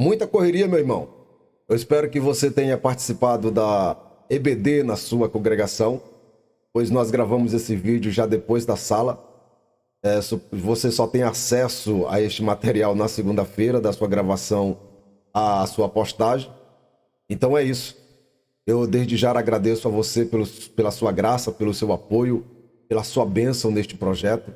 Muita correria, meu irmão. Eu espero que você tenha participado da EBD na sua congregação, pois nós gravamos esse vídeo já depois da sala. Você só tem acesso a este material na segunda-feira da sua gravação à sua postagem. Então é isso. Eu desde já agradeço a você pela sua graça, pelo seu apoio, pela sua bênção neste projeto.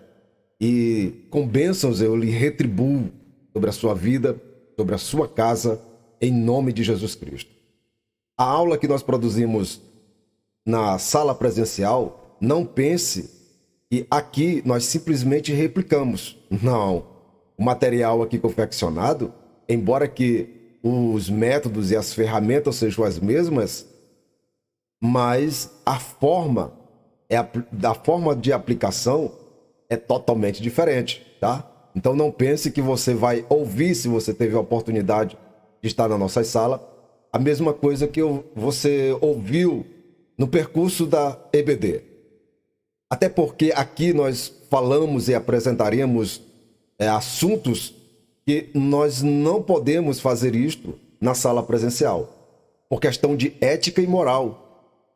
E com bênçãos eu lhe retribuo sobre a sua vida, sobre a sua casa, em nome de Jesus Cristo. A aula que nós produzimos na sala presencial, não pense que aqui nós simplesmente replicamos. Não. O material aqui confeccionado, embora que os métodos e as ferramentas sejam as mesmas, mas a forma de aplicação é totalmente diferente, tá? Então não pense que você vai ouvir, se você teve a oportunidade de estar na nossa sala, a mesma coisa que você ouviu no percurso da EBD. Até porque aqui nós falamos e apresentaremos assuntos que nós não podemos fazer isto na sala presencial, por questão de ética e moral.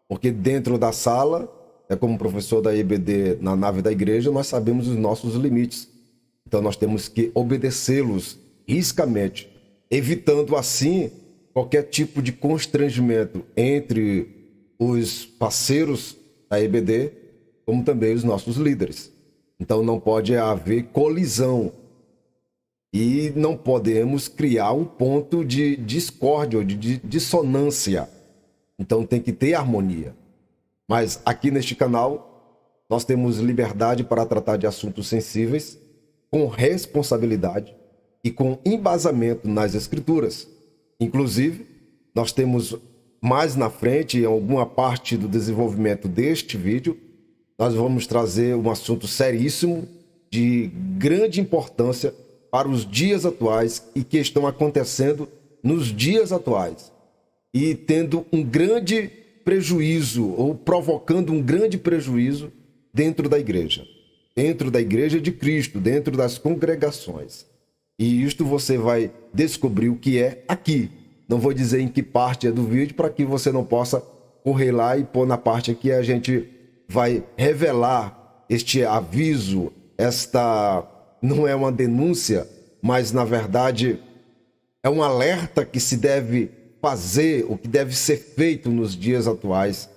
Porque dentro da sala, como professor da EBD na nave da igreja, nós sabemos os nossos limites. Então nós temos que obedecê-los riscamente, evitando assim qualquer tipo de constrangimento entre os parceiros da EBD, como também os nossos líderes. Então não pode haver colisão e não podemos criar um ponto de discórdia ou de dissonância. Então tem que ter harmonia. Mas aqui neste canal nós temos liberdade para tratar de assuntos sensíveis com responsabilidade e com embasamento nas escrituras. Inclusive, nós temos mais na frente, em alguma parte do desenvolvimento deste vídeo, nós vamos trazer um assunto seríssimo, de grande importância para os dias atuais e que estão acontecendo nos dias atuais. E tendo um grande prejuízo, ou provocando um grande prejuízo dentro da igreja de Cristo, dentro das congregações. E isto você vai descobrir o que é aqui. Não vou dizer em que parte é do vídeo para que você não possa correr lá e pôr na parte que a gente vai revelar este aviso, esta não é uma denúncia, mas na verdade é um alerta que se deve fazer, o que deve ser feito nos dias atuais,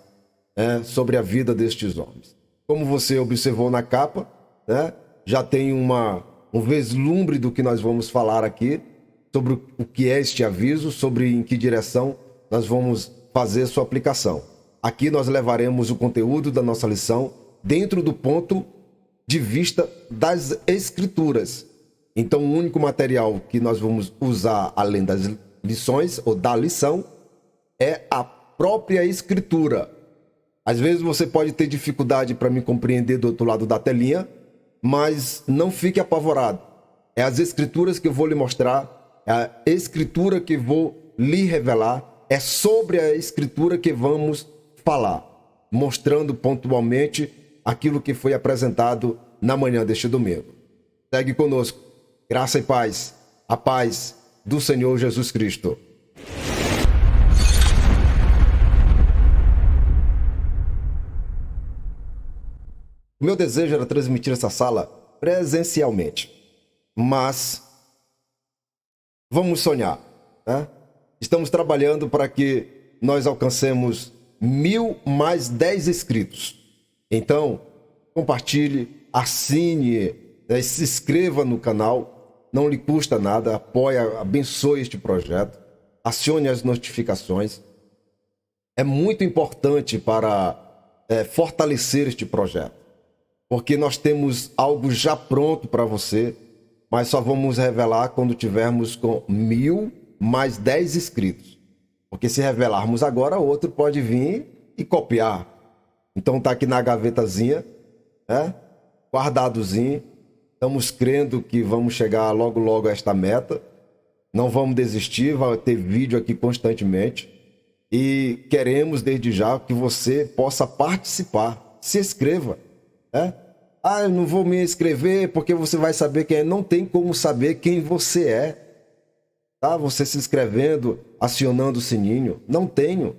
sobre a vida destes homens. Como você observou na capa, já tem um vislumbre do que nós vamos falar aqui, sobre o que é este aviso, sobre em que direção nós vamos fazer sua aplicação. Aqui nós levaremos o conteúdo da nossa lição dentro do ponto de vista das Escrituras. Então, o único material que nós vamos usar, além das lições ou da lição, é a própria Escritura. Às vezes você pode ter dificuldade para me compreender do outro lado da telinha, mas não fique apavorado. É as Escrituras que eu vou lhe mostrar, é a Escritura que vou lhe revelar, é sobre a Escritura que vamos falar, mostrando pontualmente aquilo que foi apresentado na manhã deste domingo. Segue conosco. Graça e paz. A paz do Senhor Jesus Cristo. O meu desejo era transmitir essa sala presencialmente, mas vamos sonhar, né? Estamos trabalhando para que nós alcancemos 1000 mais 10 inscritos. Então, compartilhe, assine, se inscreva no canal, não lhe custa nada, apoie, abençoe este projeto, acione as notificações. É muito importante para fortalecer este projeto. Porque nós temos algo já pronto para você, mas só vamos revelar quando tivermos com 1000 mais 10 inscritos. Porque se revelarmos agora, outro pode vir e copiar. Então tá aqui na gavetazinha, guardadozinho. Estamos crendo que vamos chegar logo logo a esta meta. Não vamos desistir, vai ter vídeo aqui constantemente. E queremos desde já que você possa participar. Se inscreva. Eu não vou me inscrever porque você vai saber quem é. Não tem como saber quem você é. tá? Você se inscrevendo, acionando o sininho. Não tenho.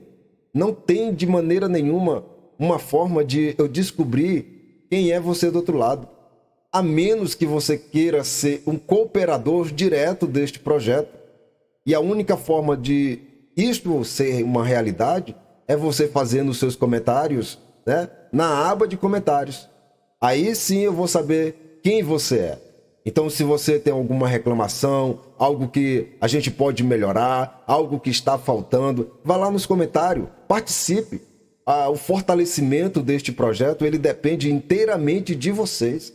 Não tem de maneira nenhuma uma forma de eu descobrir quem é você do outro lado. A menos que você queira ser um cooperador direto deste projeto. E a única forma de isto ser uma realidade é você fazendo os seus comentários, né, na aba de comentários. Aí sim eu vou saber quem você é. Então, se você tem alguma reclamação, algo que a gente pode melhorar, algo que está faltando, vá lá nos comentários, participe. O fortalecimento deste projeto, ele depende inteiramente de vocês.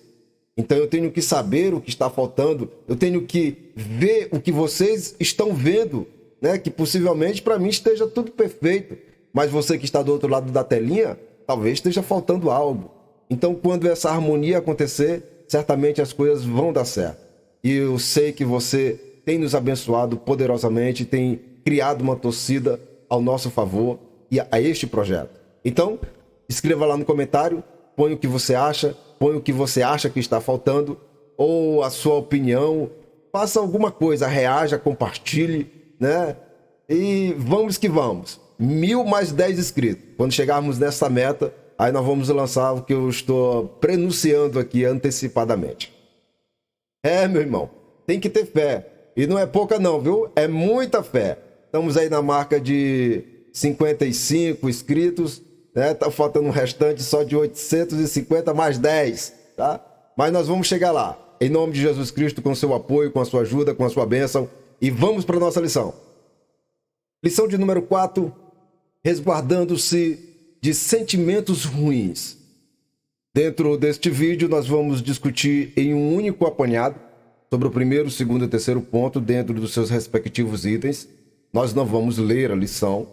Então, eu tenho que saber o que está faltando, eu tenho que ver o que vocês estão vendo, né? Que possivelmente para mim esteja tudo perfeito, mas você que está do outro lado da telinha, talvez esteja faltando algo. Então, quando essa harmonia acontecer, certamente as coisas vão dar certo. E eu sei que você tem nos abençoado poderosamente, tem criado uma torcida ao nosso favor e a este projeto. Então, escreva lá no comentário, põe o que você acha, põe o que você acha que está faltando, ou a sua opinião, faça alguma coisa, reaja, compartilhe, né? E vamos que vamos. 1000 mais 10 inscritos. Quando chegarmos nessa meta, aí nós vamos lançar o que eu estou prenunciando aqui antecipadamente. Meu irmão, tem que ter fé. E não é pouca não, viu? É muita fé. Estamos aí na marca de 55 inscritos, né? Tá faltando um restante só de 850 mais 10, tá? Mas nós vamos chegar lá. Em nome de Jesus Cristo, com seu apoio, com a sua ajuda, com a sua bênção. E vamos para a nossa lição. Lição de número 4. Resguardando-se de sentimentos ruins. Dentro deste vídeo, nós vamos discutir em um único apanhado sobre o primeiro, segundo e terceiro ponto dentro dos seus respectivos itens. Nós não vamos ler a lição,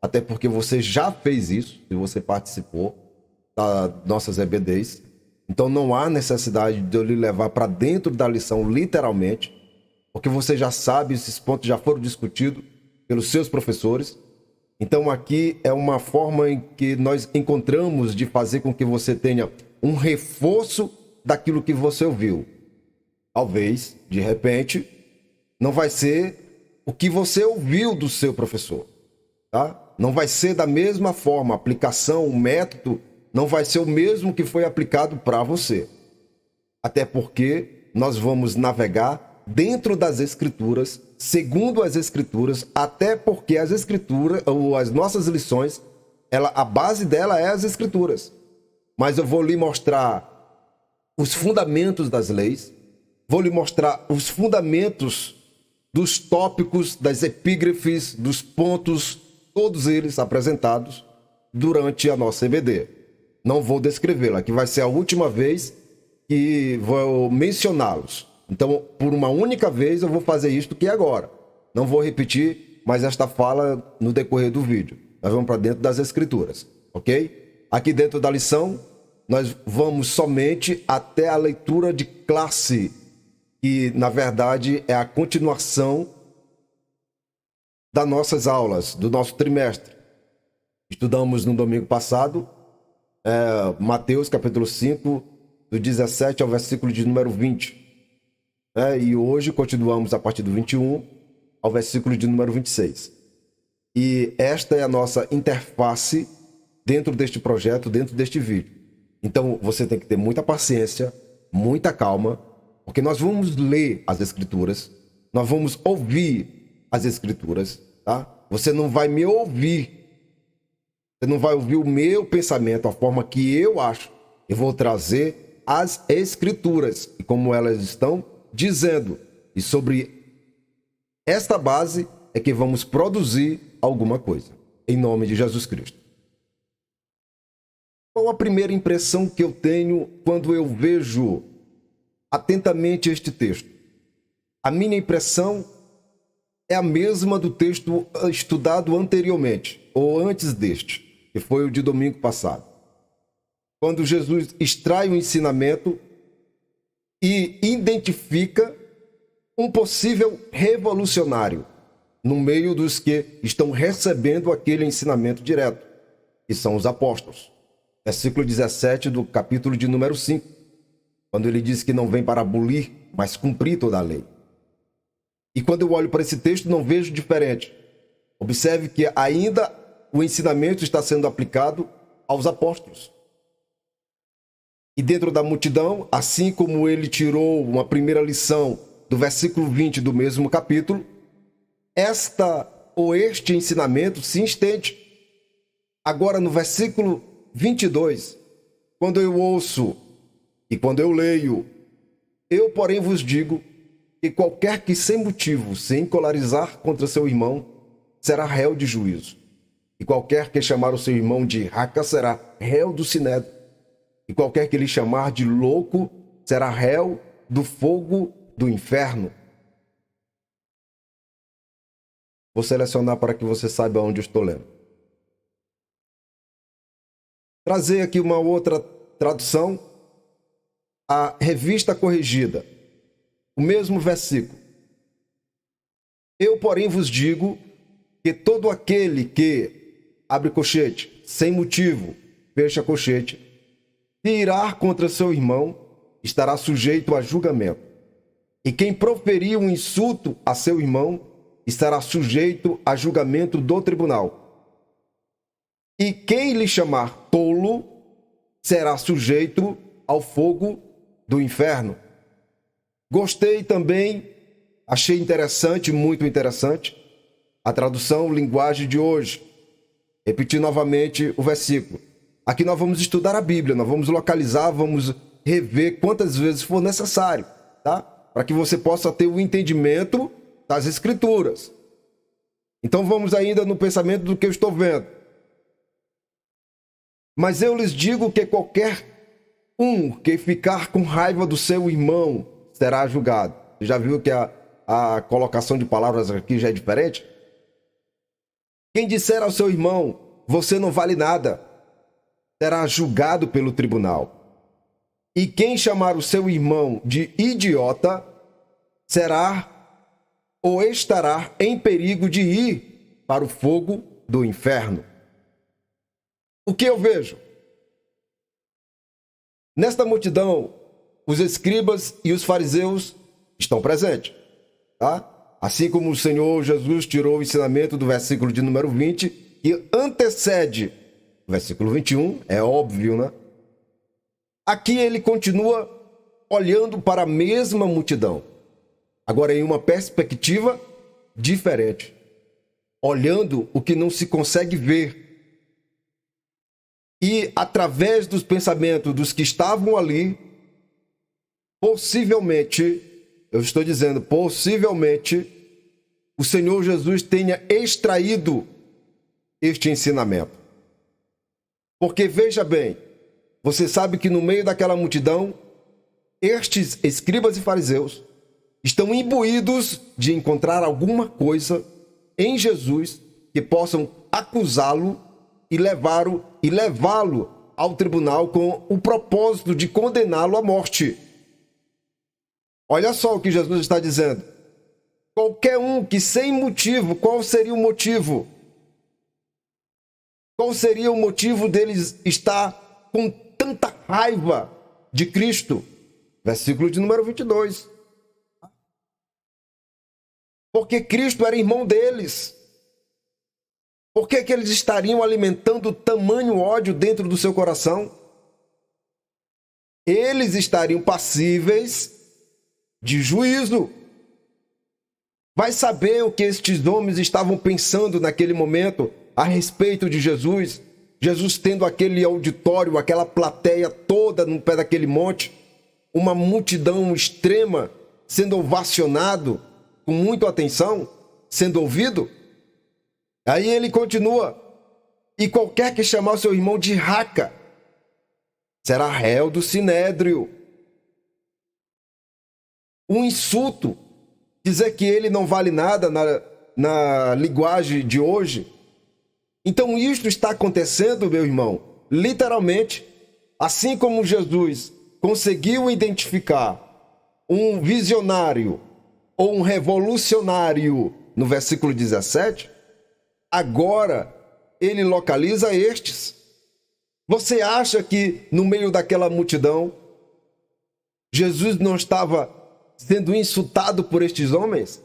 até porque você já fez isso, se você participou das nossas EBDs. Então não há necessidade de eu lhe levar para dentro da lição literalmente, porque você já sabe, esses pontos já foram discutidos pelos seus professores. Então aqui é uma forma em que nós encontramos de fazer com que você tenha um reforço daquilo que você ouviu. Talvez, de repente, não vai ser o que você ouviu do seu professor, tá? Não vai ser da mesma forma, a aplicação, o método não vai ser o mesmo que foi aplicado para você. Até porque nós vamos navegar dentro das Escrituras, segundo as Escrituras, até porque as Escrituras, ou as nossas lições, a base dela é as Escrituras. Mas eu vou lhe mostrar os fundamentos das leis, vou lhe mostrar os fundamentos dos tópicos, das epígrafes, dos pontos, todos eles apresentados durante a nossa EBD. Não vou descrevê-la, que vai ser a última vez que vou mencioná-los. Então, por uma única vez, eu vou fazer isto que é agora. Não vou repetir mais esta fala no decorrer do vídeo. Nós vamos para dentro das Escrituras, ok? Aqui dentro da lição, nós vamos somente até a leitura de classe, que, na verdade, é a continuação das nossas aulas, do nosso trimestre. Estudamos no domingo passado, Mateus capítulo 5, do 17 ao versículo de número 20. E hoje continuamos a partir do 21 ao versículo de número 26. E esta é a nossa interface dentro deste projeto, dentro deste vídeo. Então você tem que ter muita paciência, muita calma, porque nós vamos ler as Escrituras, nós vamos ouvir as Escrituras, tá? Você não vai me ouvir, você não vai ouvir o meu pensamento, a forma que eu acho. Eu vou trazer as Escrituras, e como elas estão dizendo, e sobre esta base é que vamos produzir alguma coisa, em nome de Jesus Cristo. Qual a primeira impressão que eu tenho quando eu vejo atentamente este texto? A minha impressão é a mesma do texto estudado anteriormente, ou antes deste, que foi o de domingo passado. Quando Jesus extrai o ensinamento e identifica um possível revolucionário no meio dos que estão recebendo aquele ensinamento direto, que são os apóstolos. Versículo 17 do capítulo de número 5, quando ele diz que não vem para abolir, mas cumprir toda a lei. E quando eu olho para esse texto, não vejo diferente. Observe que ainda o ensinamento está sendo aplicado aos apóstolos. E dentro da multidão, assim como ele tirou uma primeira lição do versículo 20 do mesmo capítulo, este ensinamento se estende. Agora no versículo 22, quando eu ouço e quando eu leio, eu, porém, vos digo que qualquer que sem motivo se encolarizar contra seu irmão será réu de juízo. E qualquer que chamar o seu irmão de raca será réu do sinédrio. E qualquer que lhe chamar de louco será réu do fogo do inferno. Vou selecionar para que você saiba onde eu estou lendo. Trazer aqui uma outra tradução, a Revista Corrigida. O mesmo versículo. Eu, porém, vos digo que todo aquele que, abre colchete, sem motivo, fecha colchete, se irá contra seu irmão, estará sujeito a julgamento. E quem proferir um insulto a seu irmão, estará sujeito a julgamento do tribunal. E quem lhe chamar tolo, será sujeito ao fogo do inferno. Gostei também, achei interessante, muito interessante, a tradução linguagem de hoje. Repetir novamente o versículo. Aqui nós vamos estudar a Bíblia, nós vamos localizar, vamos rever quantas vezes for necessário, tá? Para que você possa ter o entendimento das Escrituras. Então vamos ainda no pensamento do que eu estou vendo. Mas eu lhes digo que qualquer um que ficar com raiva do seu irmão será julgado. Você já viu que a colocação de palavras aqui já é diferente? Quem disser ao seu irmão, você não vale nada, será julgado pelo tribunal. E quem chamar o seu irmão de idiota, será ou estará em perigo de ir para o fogo do inferno. O que eu vejo? Nesta multidão, os escribas e os fariseus estão presentes, tá? Assim como o Senhor Jesus tirou o ensinamento do versículo de número 20, que antecede o versículo 21, é óbvio, né? Aqui ele continua olhando para a mesma multidão, agora em uma perspectiva diferente, olhando o que não se consegue ver. E através dos pensamentos dos que estavam ali, possivelmente, eu estou dizendo, possivelmente, o Senhor Jesus tenha extraído este ensinamento. Porque veja bem, você sabe que no meio daquela multidão, estes escribas e fariseus estão imbuídos de encontrar alguma coisa em Jesus que possam acusá-lo e levá-lo ao tribunal com o propósito de condená-lo à morte. Olha só o que Jesus está dizendo. Qualquer um que sem motivo, qual seria o motivo? Qual seria o motivo deles estar com tanta raiva de Cristo? Versículo de número 22. Porque Cristo era irmão deles. Por que eles estariam alimentando tamanho ódio dentro do seu coração? Eles estariam passíveis de juízo. Vai saber o que estes homens estavam pensando naquele momento a respeito de Jesus. Jesus tendo aquele auditório, aquela plateia toda no pé daquele monte, uma multidão extrema sendo ovacionado com muita atenção, sendo ouvido. Aí ele continua, e qualquer que chamar o seu irmão de raca, será réu do sinédrio. Um insulto, dizer que ele não vale nada na linguagem de hoje. Então isto está acontecendo, meu irmão, literalmente, assim como Jesus conseguiu identificar um visionário ou um revolucionário no versículo 17, agora ele localiza estes. Você acha que no meio daquela multidão, Jesus não estava sendo insultado por estes homens?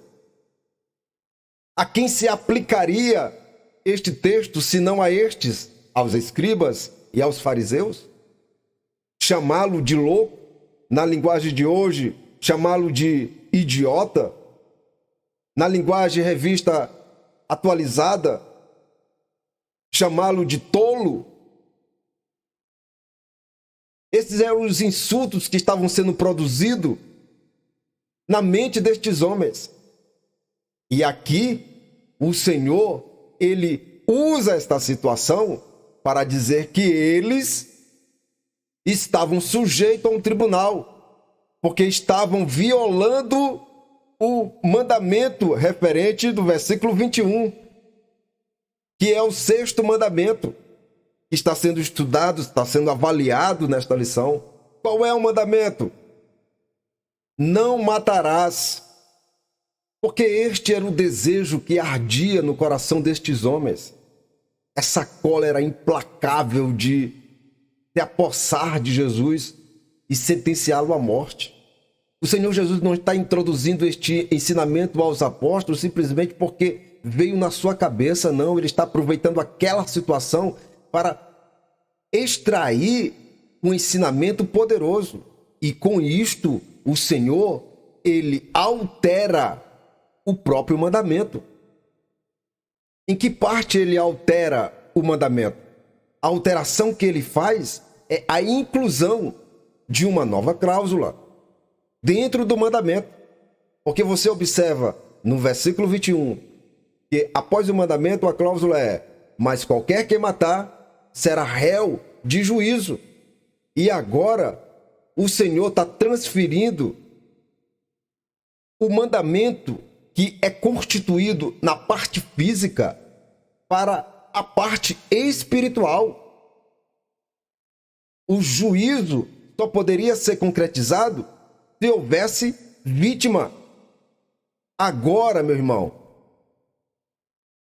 A quem se aplicaria este texto, se não a estes, aos escribas e aos fariseus? Chamá-lo de louco, na linguagem de hoje, chamá-lo de idiota, na linguagem revista atualizada, chamá-lo de tolo. Esses eram os insultos que estavam sendo produzidos na mente destes homens. E aqui, o Senhor, ele usa esta situação para dizer que eles estavam sujeitos a um tribunal, porque estavam violando o mandamento referente do versículo 21, que é o 6º mandamento, que está sendo estudado, está sendo avaliado nesta lição. Qual é o mandamento? Não matarás, porque este era o desejo que ardia no coração destes homens. Essa cólera implacável de se apossar de Jesus e sentenciá-lo à morte. O Senhor Jesus não está introduzindo este ensinamento aos apóstolos simplesmente porque veio na sua cabeça, não. Ele está aproveitando aquela situação para extrair um ensinamento poderoso. E com isto, o Senhor, ele altera o próprio mandamento. Em que parte ele altera o mandamento? A alteração que ele faz é a inclusão de uma nova cláusula dentro do mandamento. Porque você observa no versículo 21 que após o mandamento a cláusula é: mas qualquer que matar será réu de juízo. E agora o Senhor está transferindo o mandamento que é constituído na parte física para a parte espiritual. O juízo só poderia ser concretizado se houvesse vítima. Agora, meu irmão,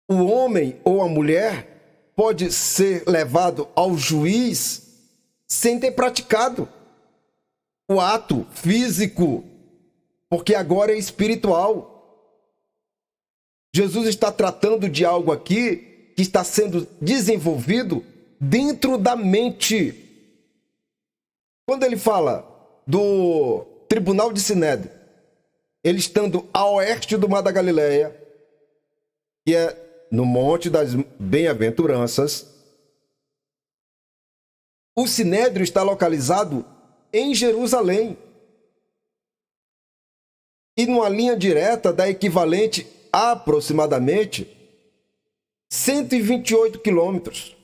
o homem ou a mulher pode ser levado ao juiz sem ter praticado o ato físico, porque agora é espiritual. Jesus está tratando de algo aqui que está sendo desenvolvido dentro da mente. Quando ele fala do tribunal de Sinédrio, ele estando a oeste do Mar da Galileia, que é no Monte das Bem-aventuranças, o Sinédrio está localizado em Jerusalém. E numa linha direta dá equivalente a aproximadamente 128 quilômetros.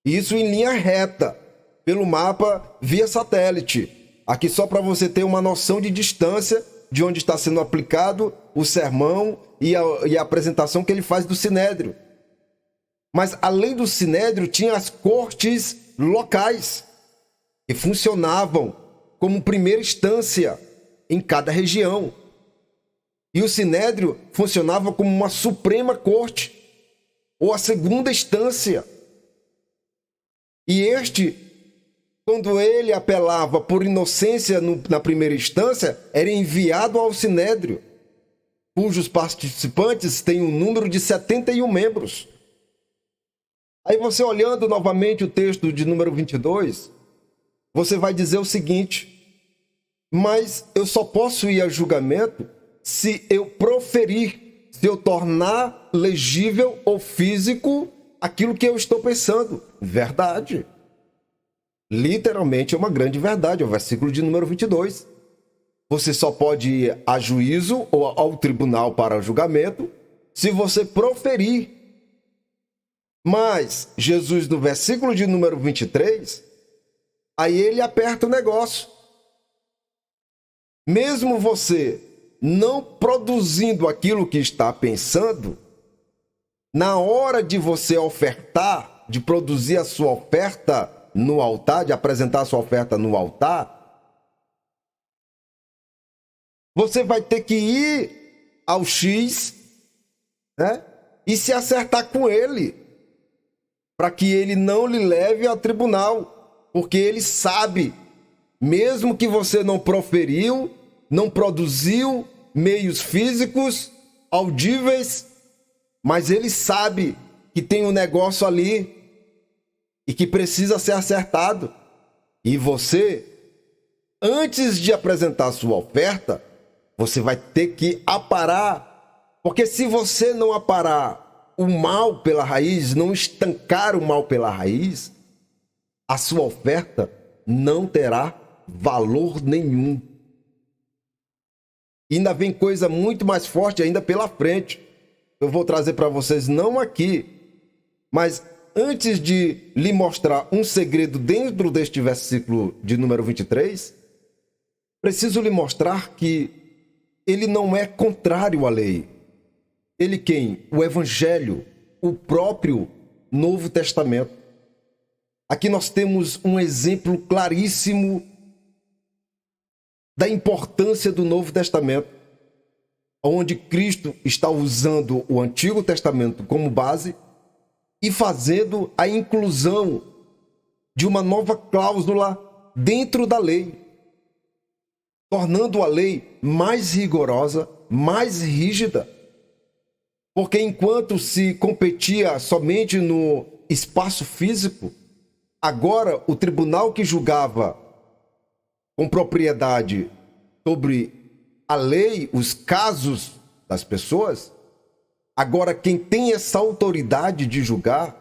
Isso em linha reta, pelo mapa via satélite. Aqui só para você ter uma noção de distância de onde está sendo aplicado o sermão e a apresentação que ele faz do Sinédrio. Mas além do Sinédrio, tinha as cortes locais, que funcionavam como primeira instância em cada região. E o Sinédrio funcionava como uma suprema corte, ou a segunda instância. E este, quando ele apelava por inocência na primeira instância, era enviado ao Sinédrio, cujos participantes têm um número de 71 membros. Aí você olhando novamente o texto de número 22, você vai dizer o seguinte: mas eu só posso ir a julgamento se eu proferir, se eu tornar legível ou físico aquilo que eu estou pensando. Verdade. Literalmente é uma grande verdade, é o versículo de número 22. Você só pode ir a juízo ou ao tribunal para julgamento se você proferir. Mas Jesus, no versículo de número 23, aí ele aperta o negócio. Mesmo você não produzindo aquilo que está pensando, na hora de você ofertar, de produzir a sua oferta no altar, de apresentar a sua oferta no altar, você vai ter que ir ao X, né, e se acertar com ele, para que ele não lhe leve ao tribunal, porque ele sabe, mesmo que você não proferiu, não produziu meios físicos audíveis mas ele sabe que tem um negócio ali e que precisa ser acertado. E você, antes de apresentar a sua oferta, você vai ter que aparar. Porque se você não aparar o mal pela raiz, não estancar o mal pela raiz, a sua oferta não terá valor nenhum. E ainda vem coisa muito mais forte ainda pela frente. Eu vou trazer para vocês, não aqui, mas antes de lhe mostrar um segredo dentro deste versículo de número 23, preciso lhe mostrar que ele não é contrário à lei. Ele quem? O Evangelho, o próprio Novo Testamento. Aqui nós temos um exemplo claríssimo da importância do Novo Testamento, onde Cristo está usando o Antigo Testamento como base e fazendo a inclusão de uma nova cláusula dentro da lei, tornando a lei mais rigorosa, mais rígida. Porque enquanto se competia somente no espaço físico, agora o tribunal que julgava com propriedade sobre a lei, os casos das pessoas, agora quem tem essa autoridade de julgar,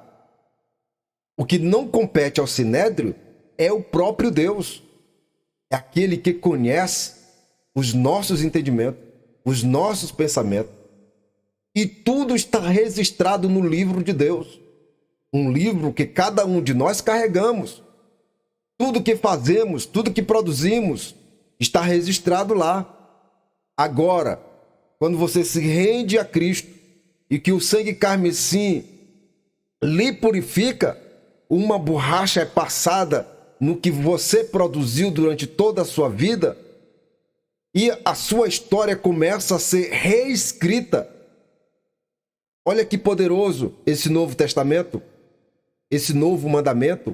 o que não compete ao Sinédrio, é o próprio Deus. É aquele que conhece os nossos entendimentos, os nossos pensamentos. E tudo está registrado no livro de Deus. Um livro que cada um de nós carregamos. Tudo que fazemos, tudo que produzimos, está registrado lá. Agora, quando você se rende a Cristo e que o sangue carmesim lhe purifica, uma borracha é passada no que você produziu durante toda a sua vida e a sua história começa a ser reescrita. Olha que poderoso esse Novo Testamento, esse novo mandamento.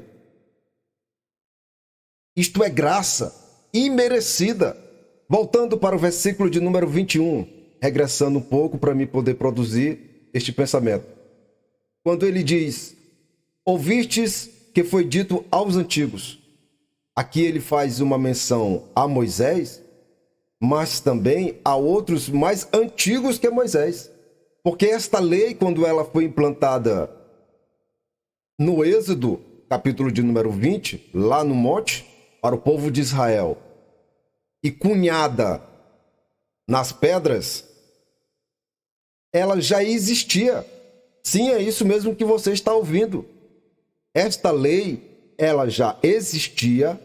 Isto é graça imerecida. Voltando para o versículo de número 21, regressando um pouco para me poder produzir este pensamento. Quando ele diz, ouvistes que foi dito aos antigos. Aqui ele faz uma menção a Moisés, mas também a outros mais antigos que Moisés. Porque esta lei, quando ela foi implantada no Êxodo, capítulo de número 20, lá no monte, para o povo de Israel, e cunhada nas pedras, ela já existia. Sim, é isso mesmo que você está ouvindo. Esta lei, ela já existia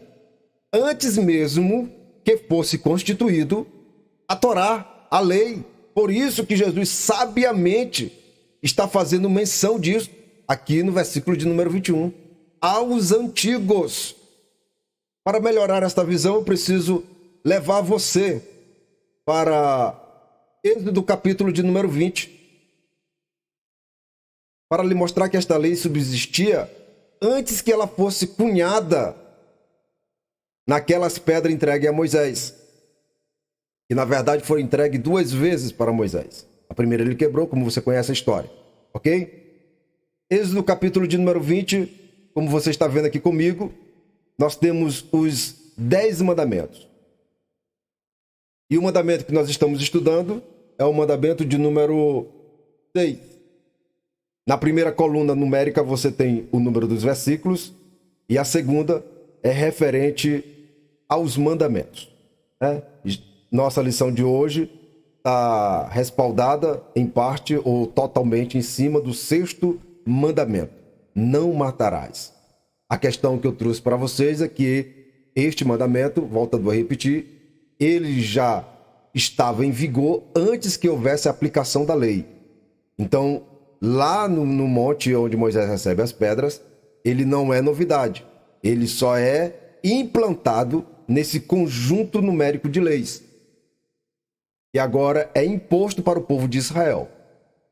antes mesmo que fosse constituído a Torá, a lei. Por isso que Jesus sabiamente está fazendo menção disso aqui no versículo de número 21. Aos antigos. Para melhorar esta visão, eu preciso levar você para Êxodo capítulo de número 20, para lhe mostrar que esta lei subsistia antes que ela fosse cunhada naquelas pedras entregues a Moisés. E na verdade foram entregues 2 vezes para Moisés. A primeira ele quebrou, como você conhece a história, ok? Êxodo capítulo de número 20, como você está vendo aqui comigo, nós temos os 10 mandamentos. E o mandamento que nós estamos estudando é o mandamento de número 6. Na primeira coluna numérica você tem o número dos versículos e a segunda é referente aos mandamentos. Nossa lição de hoje está respaldada em parte ou totalmente em cima do 6º mandamento. Não matarás. A questão que eu trouxe para vocês é que este mandamento, voltando a repetir, ele já estava em vigor antes que houvesse a aplicação da lei. Então, lá no monte onde Moisés recebe as pedras, ele não é novidade. Ele só é implantado nesse conjunto numérico de leis. E agora é imposto para o povo de Israel.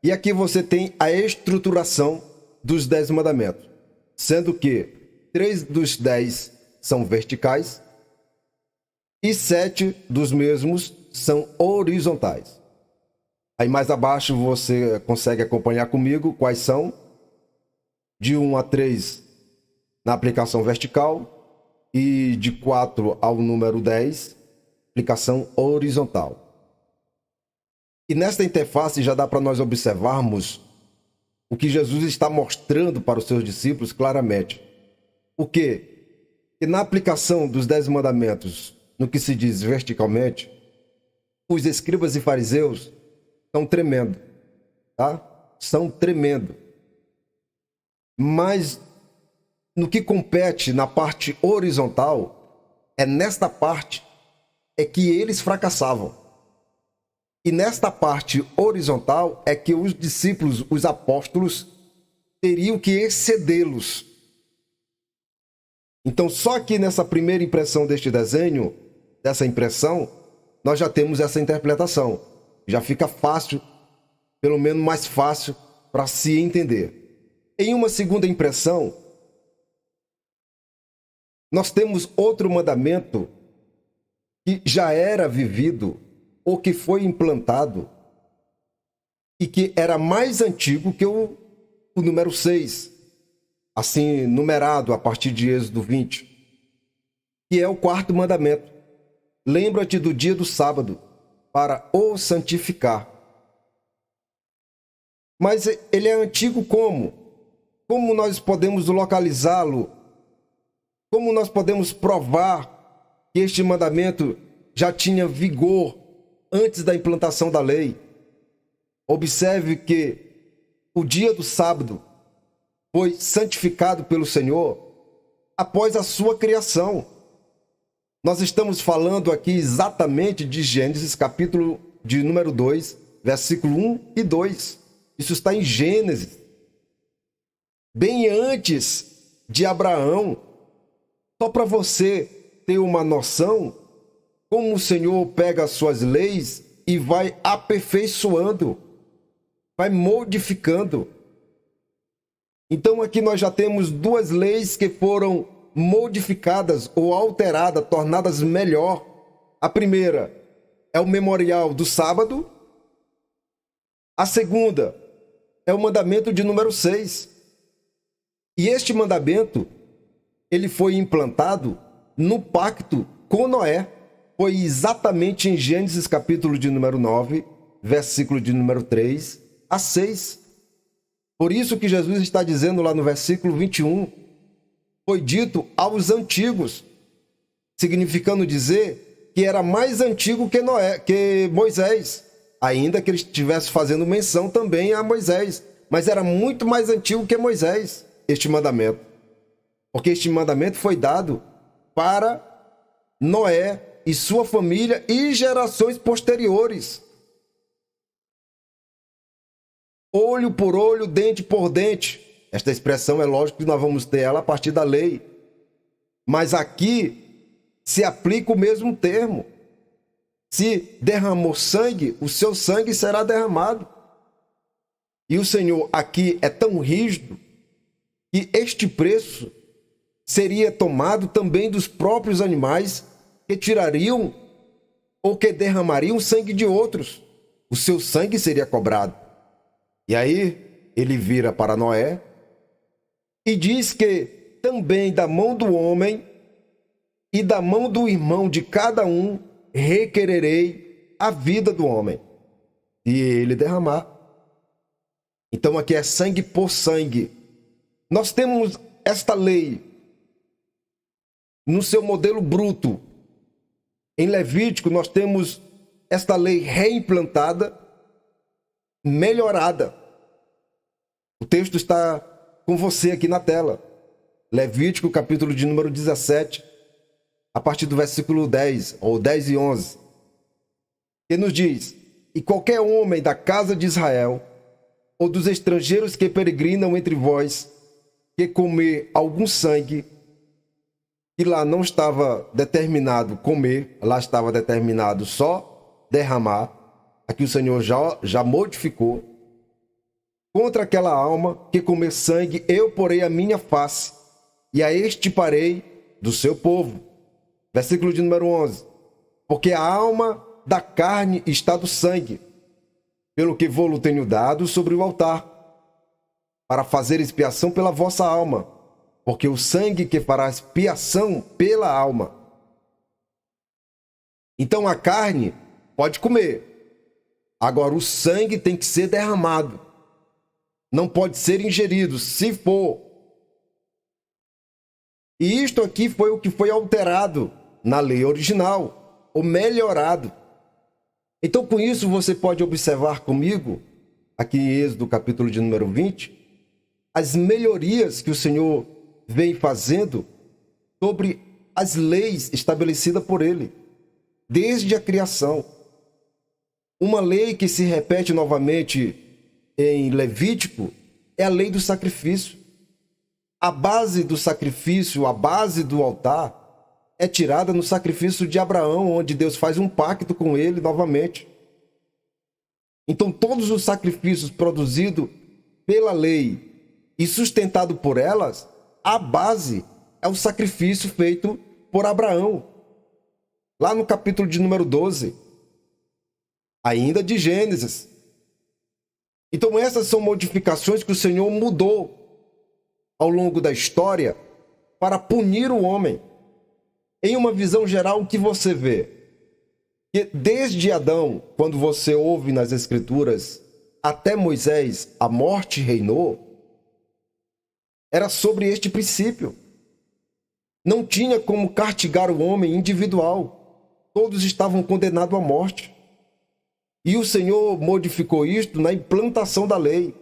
E aqui você tem a estruturação dos 10 mandamentos, sendo que 3 dos 10 são verticais e 7 dos mesmos são horizontais. Aí mais abaixo você consegue acompanhar comigo quais são. De 1 a 3 na aplicação vertical e de 4 ao número 10, aplicação horizontal. E nesta interface já dá para nós observarmos o que Jesus está mostrando para os seus discípulos claramente. O quê? Que na aplicação dos 10 mandamentos, no que se diz verticalmente, os escribas e fariseus são tremendo, tá? São tremendo. Mas no que compete na parte horizontal, é nesta parte é que eles fracassavam. E nesta parte horizontal é que os discípulos, os apóstolos, teriam que excedê-los. Então, só que nessa primeira impressão deste desenho, dessa impressão, nós já temos essa interpretação. Já fica fácil, pelo menos mais fácil, para se entender. Em uma segunda impressão, nós temos outro mandamento que já era vivido ou que foi implantado e que era mais antigo que o número 6, assim numerado a partir de Êxodo 20, que é o quarto mandamento. Lembra-te do dia do sábado para o santificar. Mas ele é antigo como? Como nós podemos localizá-lo? Como nós podemos provar que este mandamento já tinha vigor antes da implantação da lei? Observe que o dia do sábado foi santificado pelo Senhor após a sua criação. Nós estamos falando aqui exatamente de Gênesis, capítulo de número 2, versículo 1 e 2. Isso está em Gênesis. Bem antes de Abraão, só para você ter uma noção, como o Senhor pega as suas leis e vai aperfeiçoando, vai modificando. Então aqui nós já temos duas leis que foram modificadas ou alteradas, tornadas melhor. A primeira é o memorial do sábado. A segunda é o mandamento de número 6. E este mandamento, ele foi implantado no pacto com Noé. Foi exatamente em Gênesis capítulo de número 9, versículo de número 3 a 6. Por isso que Jesus está dizendo lá no versículo 21, foi dito aos antigos, significando dizer que era mais antigo que Moisés, ainda que ele estivesse fazendo menção também a Moisés, mas era muito mais antigo que Moisés, este mandamento. Porque este mandamento foi dado para Noé e sua família e gerações posteriores. Olho por olho, dente por dente. Esta expressão é lógico que nós vamos ter ela a partir da lei. Mas aqui se aplica o mesmo termo. Se derramou sangue, o seu sangue será derramado. E o Senhor aqui é tão rígido que este preço seria tomado também dos próprios animais que tirariam ou que derramariam sangue de outros. O seu sangue seria cobrado. E aí ele vira para Noé e diz que também da mão do homem e da mão do irmão de cada um requererei a vida do homem, e ele derramar. Então aqui é sangue por sangue. Nós temos esta lei no seu modelo bruto. Em Levítico nós temos esta lei reimplantada, melhorada. O texto está com você aqui na tela. Levítico, capítulo de número 17, a partir do versículo 10, ou 10 e 11. Que nos diz: e qualquer homem da casa de Israel, ou dos estrangeiros que peregrinam entre vós, que comer algum sangue, que lá não estava determinado comer, lá estava determinado só derramar, aqui o Senhor já modificou, contra aquela alma que comer sangue, eu porei a minha face, e a extirparei do seu povo. Versículo de número 11. Porque a alma da carne está do sangue, pelo que vou-lo tenho dado sobre o altar, para fazer expiação pela vossa alma, porque o sangue que fará expiação pela alma. Então a carne pode comer, agora o sangue tem que ser derramado, não pode ser ingerido, se for. E isto aqui foi o que foi alterado na lei original, ou melhorado. Então, com isso, você pode observar comigo, aqui em Êxodo, capítulo de número 20, as melhorias que o Senhor vem fazendo sobre as leis estabelecidas por Ele, desde a criação. Uma lei que se repete novamente em Levítico é a lei do sacrifício. A base do sacrifício, a base do altar, é tirada no sacrifício de Abraão, onde Deus faz um pacto com ele novamente. Então, todos os sacrifícios produzidos pela lei e sustentado por elas, a base é o sacrifício feito por Abraão. Lá no capítulo de número 12, ainda de Gênesis. Então, essas são modificações que o Senhor mudou ao longo da história para punir o homem. Em uma visão geral, o que você vê? Que desde Adão, quando você ouve nas Escrituras, até Moisés, a morte reinou, era sobre este princípio. Não tinha como castigar o homem individual. Todos estavam condenados à morte. E o Senhor modificou isto na implantação da lei.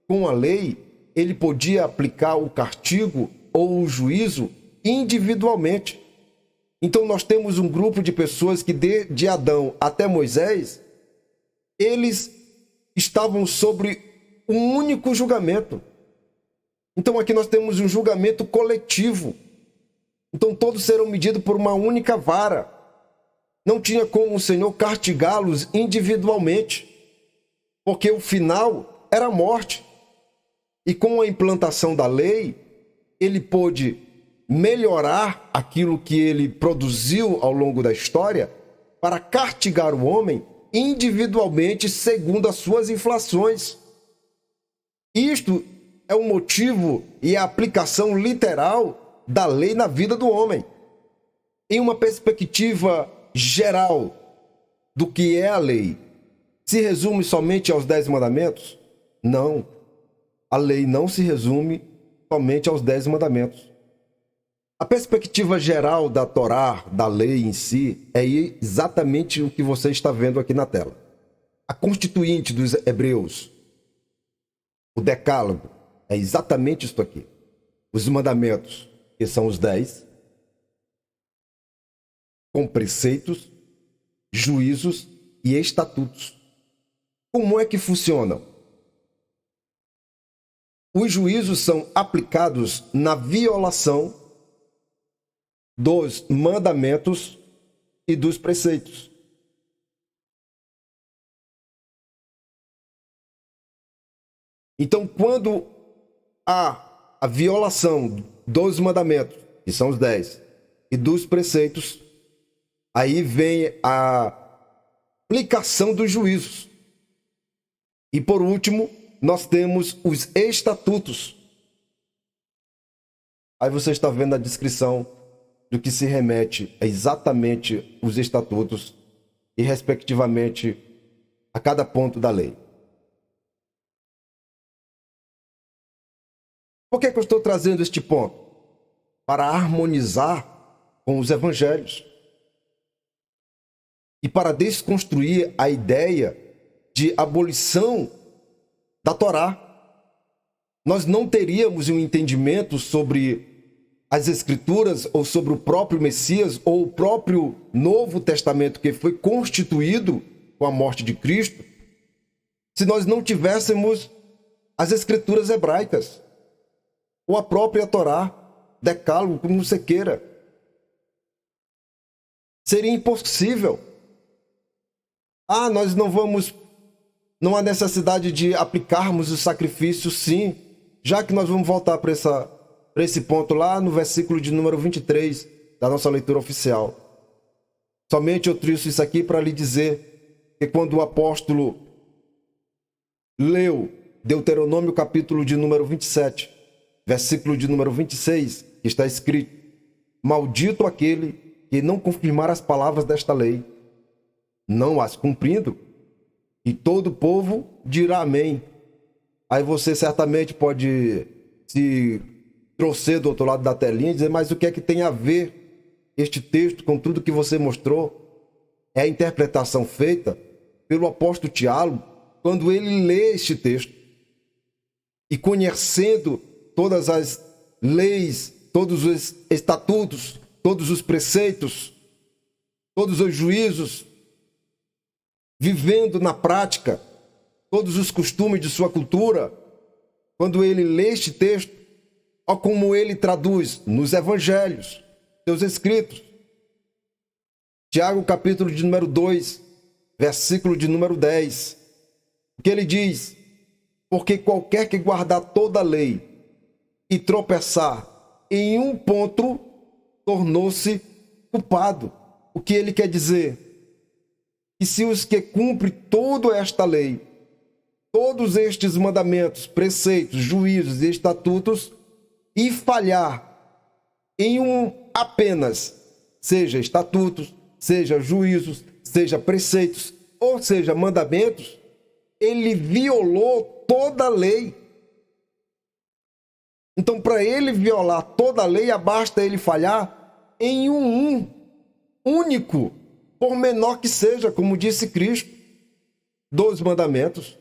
Com a lei, ele podia aplicar o castigo ou o juízo individualmente. Então nós temos um grupo de pessoas que de Adão até Moisés, eles estavam sobre um único julgamento. Então aqui nós temos um julgamento coletivo. Então todos serão medidos por uma única vara. Não tinha como o Senhor castigá-los individualmente, porque o final era a morte. E com a implantação da lei, ele pôde melhorar aquilo que ele produziu ao longo da história para castigar o homem individualmente segundo as suas inflações. Isto é o motivo e a aplicação literal da lei na vida do homem. Em uma perspectiva geral do que é a lei, se resume somente aos 10 mandamentos? Não. A lei não se resume somente aos 10 mandamentos. A perspectiva geral da Torá, da lei em si, é exatamente o que você está vendo aqui na tela. A constituinte dos hebreus, o decálogo, é exatamente isso aqui. Os mandamentos, que são os 10, com preceitos, juízos e estatutos. Como é que funcionam? Os juízos são aplicados na violação dos mandamentos e dos preceitos. Então, quando há a violação dos mandamentos, que são os 10, e dos preceitos, aí vem a aplicação dos juízos. E por último, nós temos os estatutos. Aí você está vendo a descrição do que se remete a exatamente os estatutos e, respectivamente, a cada ponto da lei. Por que eu estou trazendo este ponto? Para harmonizar com os evangelhos e para desconstruir a ideia de abolição da Torá. Nós não teríamos um entendimento sobre as Escrituras ou sobre o próprio Messias ou o próprio Novo Testamento que foi constituído com a morte de Cristo se nós não tivéssemos as Escrituras hebraicas ou a própria Torá, decálogo, como você queira. Seria impossível. Nós não há necessidade de aplicarmos o sacrifício, sim, já que nós vamos voltar para esse ponto lá no versículo de número 23 da nossa leitura oficial. Somente eu trouxe isso aqui para lhe dizer que quando o apóstolo leu Deuteronômio capítulo de número 27, versículo de número 26, que está escrito: maldito aquele que não confirmar as palavras desta lei, não as cumprindo, e todo o povo dirá amém. Aí você certamente pode se trouxer do outro lado da telinha e dizer: mas o que é que tem a ver este texto com tudo que você mostrou? É a interpretação feita pelo apóstolo Tiago quando ele lê este texto. E conhecendo todas as leis, todos os estatutos, todos os preceitos, todos os juízos, vivendo na prática todos os costumes de sua cultura, quando ele lê este texto, olha como ele traduz nos evangelhos, seus escritos. Tiago, capítulo de número 2, versículo de número 10, o que ele diz: porque qualquer que guardar toda a lei e tropeçar em um ponto, tornou-se culpado. O que ele quer dizer? Que se os que cumprem toda esta lei, todos estes mandamentos, preceitos, juízos e estatutos, e falhar em um apenas, seja estatutos, seja juízos, seja preceitos, ou seja mandamentos, ele violou toda a lei. Então, para ele violar toda a lei, basta ele falhar em um único, por menor que seja, como disse Cristo, dos mandamentos.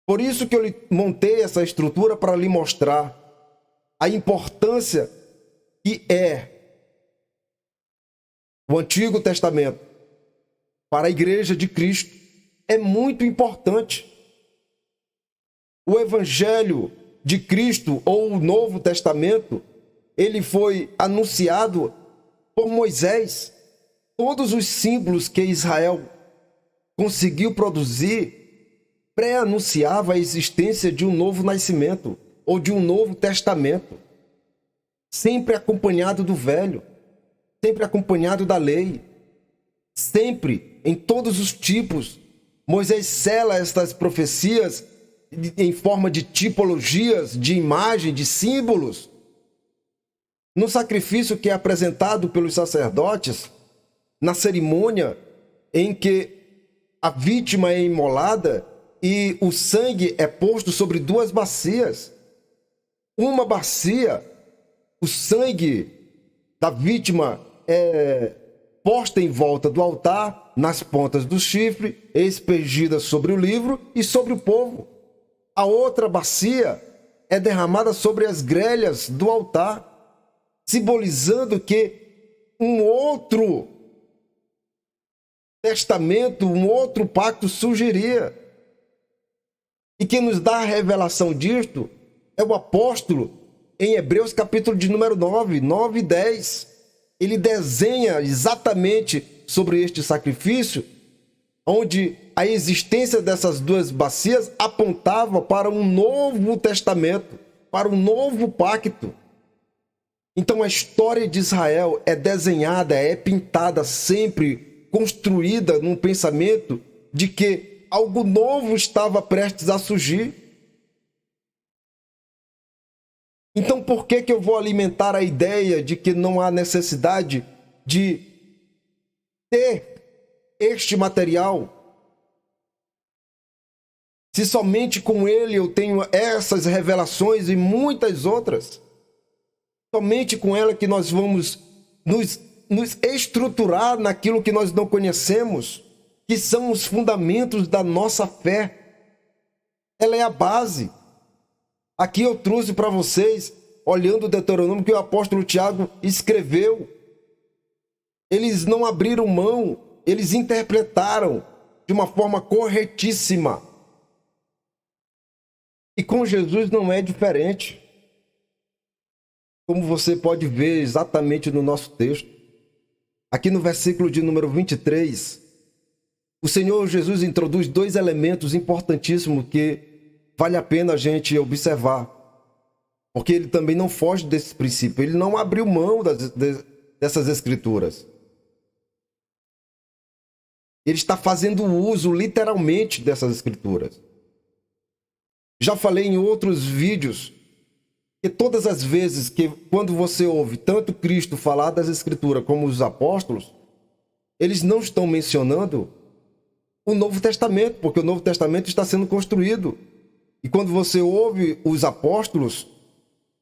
Por isso que eu montei essa estrutura para lhe mostrar a importância que é o Antigo Testamento para a Igreja de Cristo. É muito importante. O Evangelho de Cristo, ou o Novo Testamento, ele foi anunciado por Moisés. Todos os símbolos que Israel conseguiu produzir pré-anunciava a existência de um novo nascimento, ou de um novo testamento, sempre acompanhado do velho, sempre acompanhado da lei, sempre, em todos os tipos. Moisés sela estas profecias em forma de tipologias, de imagem, de símbolos. No sacrifício que é apresentado pelos sacerdotes, na cerimônia em que a vítima é imolada e o sangue é posto sobre duas bacias. Uma bacia, o sangue da vítima é posta em volta do altar, nas pontas do chifre, expegida sobre o livro e sobre o povo. A outra bacia é derramada sobre as grelhas do altar, simbolizando que um outro testamento, um outro pacto surgiria. E quem nos dá a revelação disto é o apóstolo em Hebreus capítulo de número 9 e 10. Ele desenha exatamente sobre este sacrifício, onde a existência dessas duas bacias apontava para um novo testamento, para um novo pacto. Então a história de Israel é desenhada, é pintada sempre, construída num pensamento de que algo novo estava prestes a surgir. Então por que eu vou alimentar a ideia de que não há necessidade de ter este material, se somente com ele eu tenho essas revelações e muitas outras? Somente com ela que nós vamos nos estruturar naquilo que nós não conhecemos, que são os fundamentos da nossa fé. Ela é a base. Aqui eu trouxe para vocês, olhando o Deuteronômio, que o apóstolo Tiago escreveu. Eles não abriram mão, eles interpretaram de uma forma corretíssima. E com Jesus não é diferente. Como você pode ver exatamente no nosso texto. Aqui no versículo de número 23, o Senhor Jesus introduz dois elementos importantíssimos que vale a pena a gente observar. Porque ele também não foge desse princípio. Ele não abriu mão dessas escrituras. Ele está fazendo uso literalmente dessas escrituras. Já falei em outros vídeos que todas as vezes que quando você ouve tanto Cristo falar das escrituras como os apóstolos, eles não estão mencionando o Novo Testamento, porque o Novo Testamento está sendo construído. E quando você ouve os apóstolos,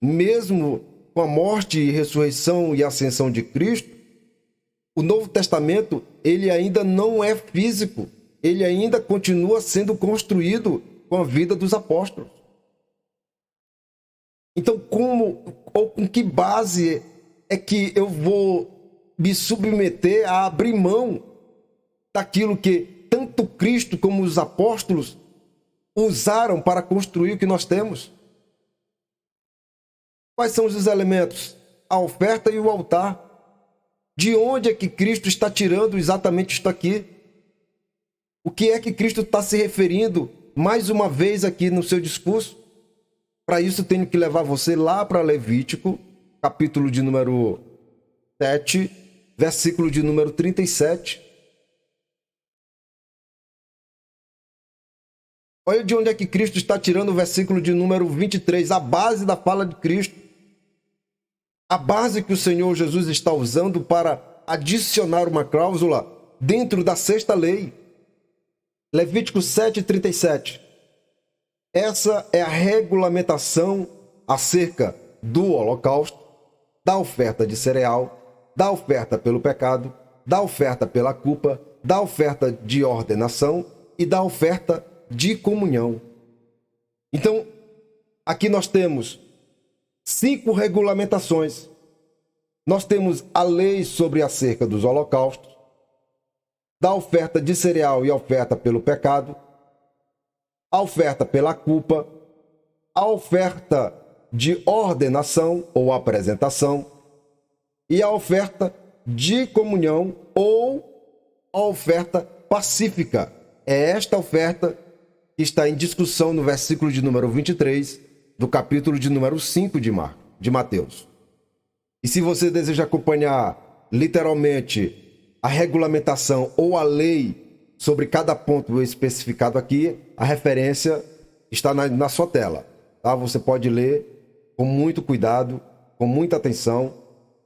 mesmo com a morte e ressurreição e ascensão de Cristo, o Novo Testamento, ele ainda não é físico, ele ainda continua sendo construído com a vida dos apóstolos. Então, como ou com que base é que eu vou me submeter a abrir mão daquilo que tanto Cristo como os apóstolos usaram para construir o que nós temos? Quais são os elementos? A oferta e o altar. De onde é que Cristo está tirando exatamente isto aqui? O que é que Cristo está se referindo mais uma vez aqui no seu discurso? Para isso, tenho que levar você lá para Levítico, capítulo de número 7, versículo de número 37. Olha de onde é que Cristo está tirando o versículo de número 23, a base da fala de Cristo. A base que o Senhor Jesus está usando para adicionar uma cláusula dentro da sexta lei. Levítico 7:37. Essa é a regulamentação acerca do holocausto, da oferta de cereal, da oferta pelo pecado, da oferta pela culpa, da oferta de ordenação e da oferta de comunhão. Então, aqui nós temos 5 regulamentações. Nós temos a lei sobre acerca dos holocaustos, da oferta de cereal e a oferta pelo pecado, a oferta pela culpa, a oferta de ordenação ou apresentação e a oferta de comunhão ou a oferta pacífica. É esta oferta que está em discussão no versículo de número 23 do capítulo de número 5 de Mateus. E se você deseja acompanhar literalmente a regulamentação ou a lei sobre cada ponto especificado aqui, a referência está na sua tela. Tá? Você pode ler com muito cuidado, com muita atenção,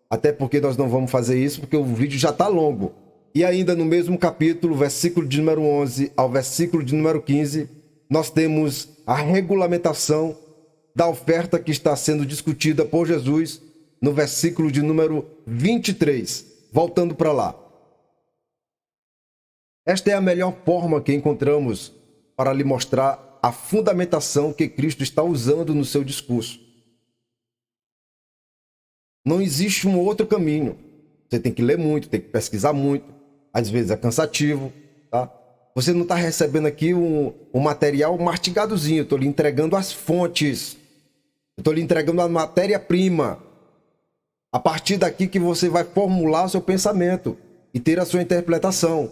até porque nós não vamos fazer isso porque o vídeo já está longo. E ainda no mesmo capítulo, versículo de número 11 ao versículo de número 15, nós temos a regulamentação da oferta que está sendo discutida por Jesus no versículo de número 23. Voltando para lá. Esta é a melhor forma que encontramos para lhe mostrar a fundamentação que Cristo está usando no seu discurso. Não existe um outro caminho. Você tem que ler muito, tem que pesquisar muito. Às vezes é cansativo, tá? Você não está recebendo aqui um material mastigadozinho. Eu estou lhe entregando as fontes. Eu estou lhe entregando a matéria-prima. A partir daqui que você vai formular o seu pensamento e ter a sua interpretação.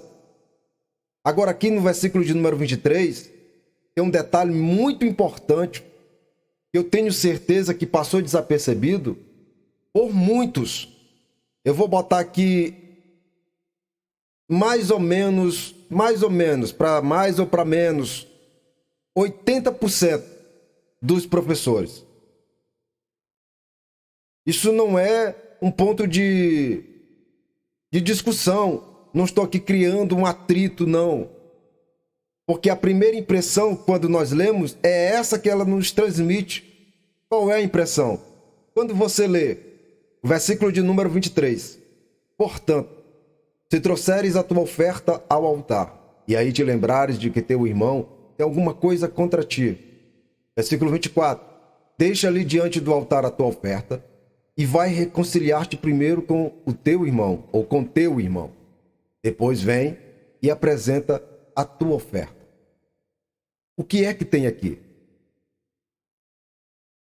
Agora aqui no versículo de número 23, tem um detalhe muito importante que eu tenho certeza que passou desapercebido por muitos. Eu vou botar aqui mais ou menos, para mais ou para menos, 80% dos professores. Isso não é um ponto de discussão. Não estou aqui criando um atrito, não. Porque a primeira impressão, quando nós lemos, é essa que ela nos transmite. Qual é a impressão? Quando você lê o versículo de número 23. Portanto, se trouxeres a tua oferta ao altar, e aí te lembrares de que teu irmão tem alguma coisa contra ti. Versículo 24. Deixa ali diante do altar a tua oferta, e vai reconciliar-te primeiro com o teu irmão, ou com teu irmão. Depois vem e apresenta a tua oferta. O que é que tem aqui?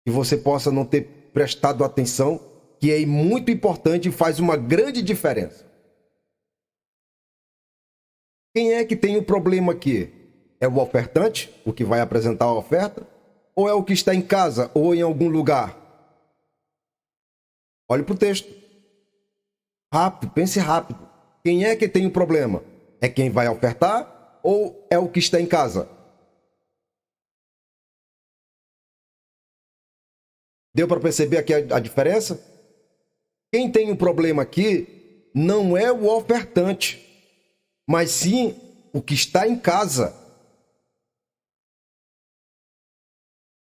Que você possa não ter prestado atenção, que é muito importante e faz uma grande diferença. Quem é que tem o problema aqui? É o ofertante, o que vai apresentar a oferta? Ou é o que está em casa ou em algum lugar? Olhe para o texto. Rápido, pense rápido. Quem é que tem o problema? é quem vai ofertar ou é o que está em casa? Deu para perceber aqui a diferença? Quem tem um problema aqui não é o ofertante, mas sim o que está em casa.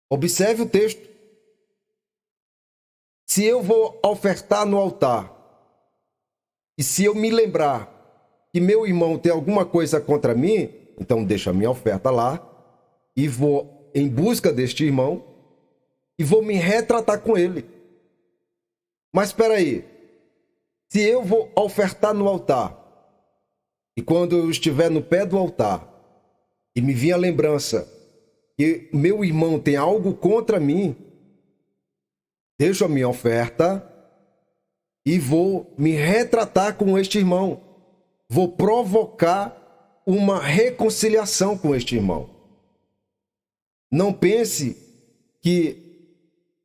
Observe o texto. Se eu vou ofertar no altar, e se eu me lembrar que meu irmão tem alguma coisa contra mim, então deixo a minha oferta lá e vou em busca deste irmão e vou me retratar com ele. Mas espera aí, se eu vou ofertar no altar e quando eu estiver no pé do altar e me vir a lembrança que meu irmão tem algo contra mim, deixo a minha oferta e vou me retratar com este irmão. Vou provocar uma reconciliação com este irmão. Não pense que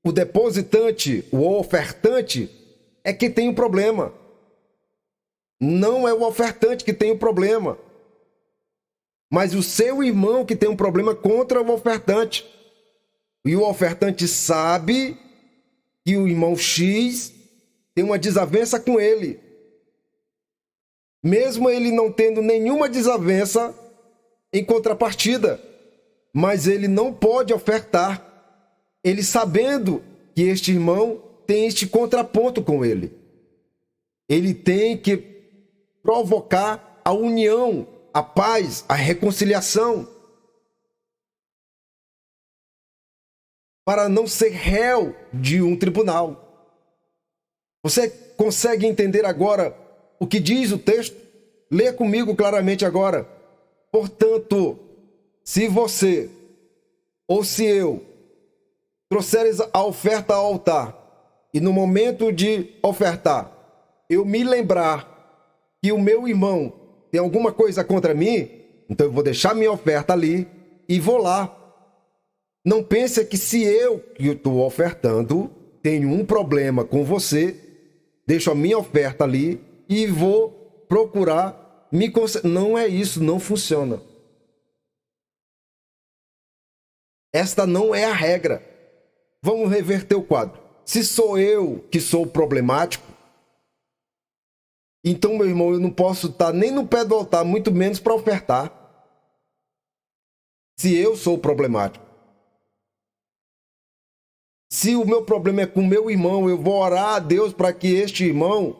o depositante, o ofertante, é que tem um problema. Não é o ofertante que tem o problema, mas o seu irmão que tem um problema contra o ofertante. E o ofertante sabe que o irmão X tem uma desavença com ele. Mesmo ele não tendo nenhuma desavença em contrapartida, mas ele não pode ofertar, ele sabendo que este irmão tem este contraponto com ele. Ele tem que provocar a união, a paz, a reconciliação, para não ser réu de um tribunal. Você consegue entender agora o que diz o texto? Lê comigo claramente agora. Portanto, se você ou se eu trouxeres a oferta ao altar e no momento de ofertar eu me lembrar que o meu irmão tem alguma coisa contra mim, então eu vou deixar minha oferta ali e vou lá. Não pense que se eu, que estou ofertando, tenho um problema com você, deixo a minha oferta ali e vou procurar me concentrar. Não é isso, não funciona. Esta não é a regra. Vamos reverter o quadro. Se sou eu que sou problemático, então, meu irmão, eu não posso estar nem no pé do altar, muito menos para ofertar. Se eu sou problemático. Se o meu problema é com o meu irmão, eu vou orar a Deus para que este irmão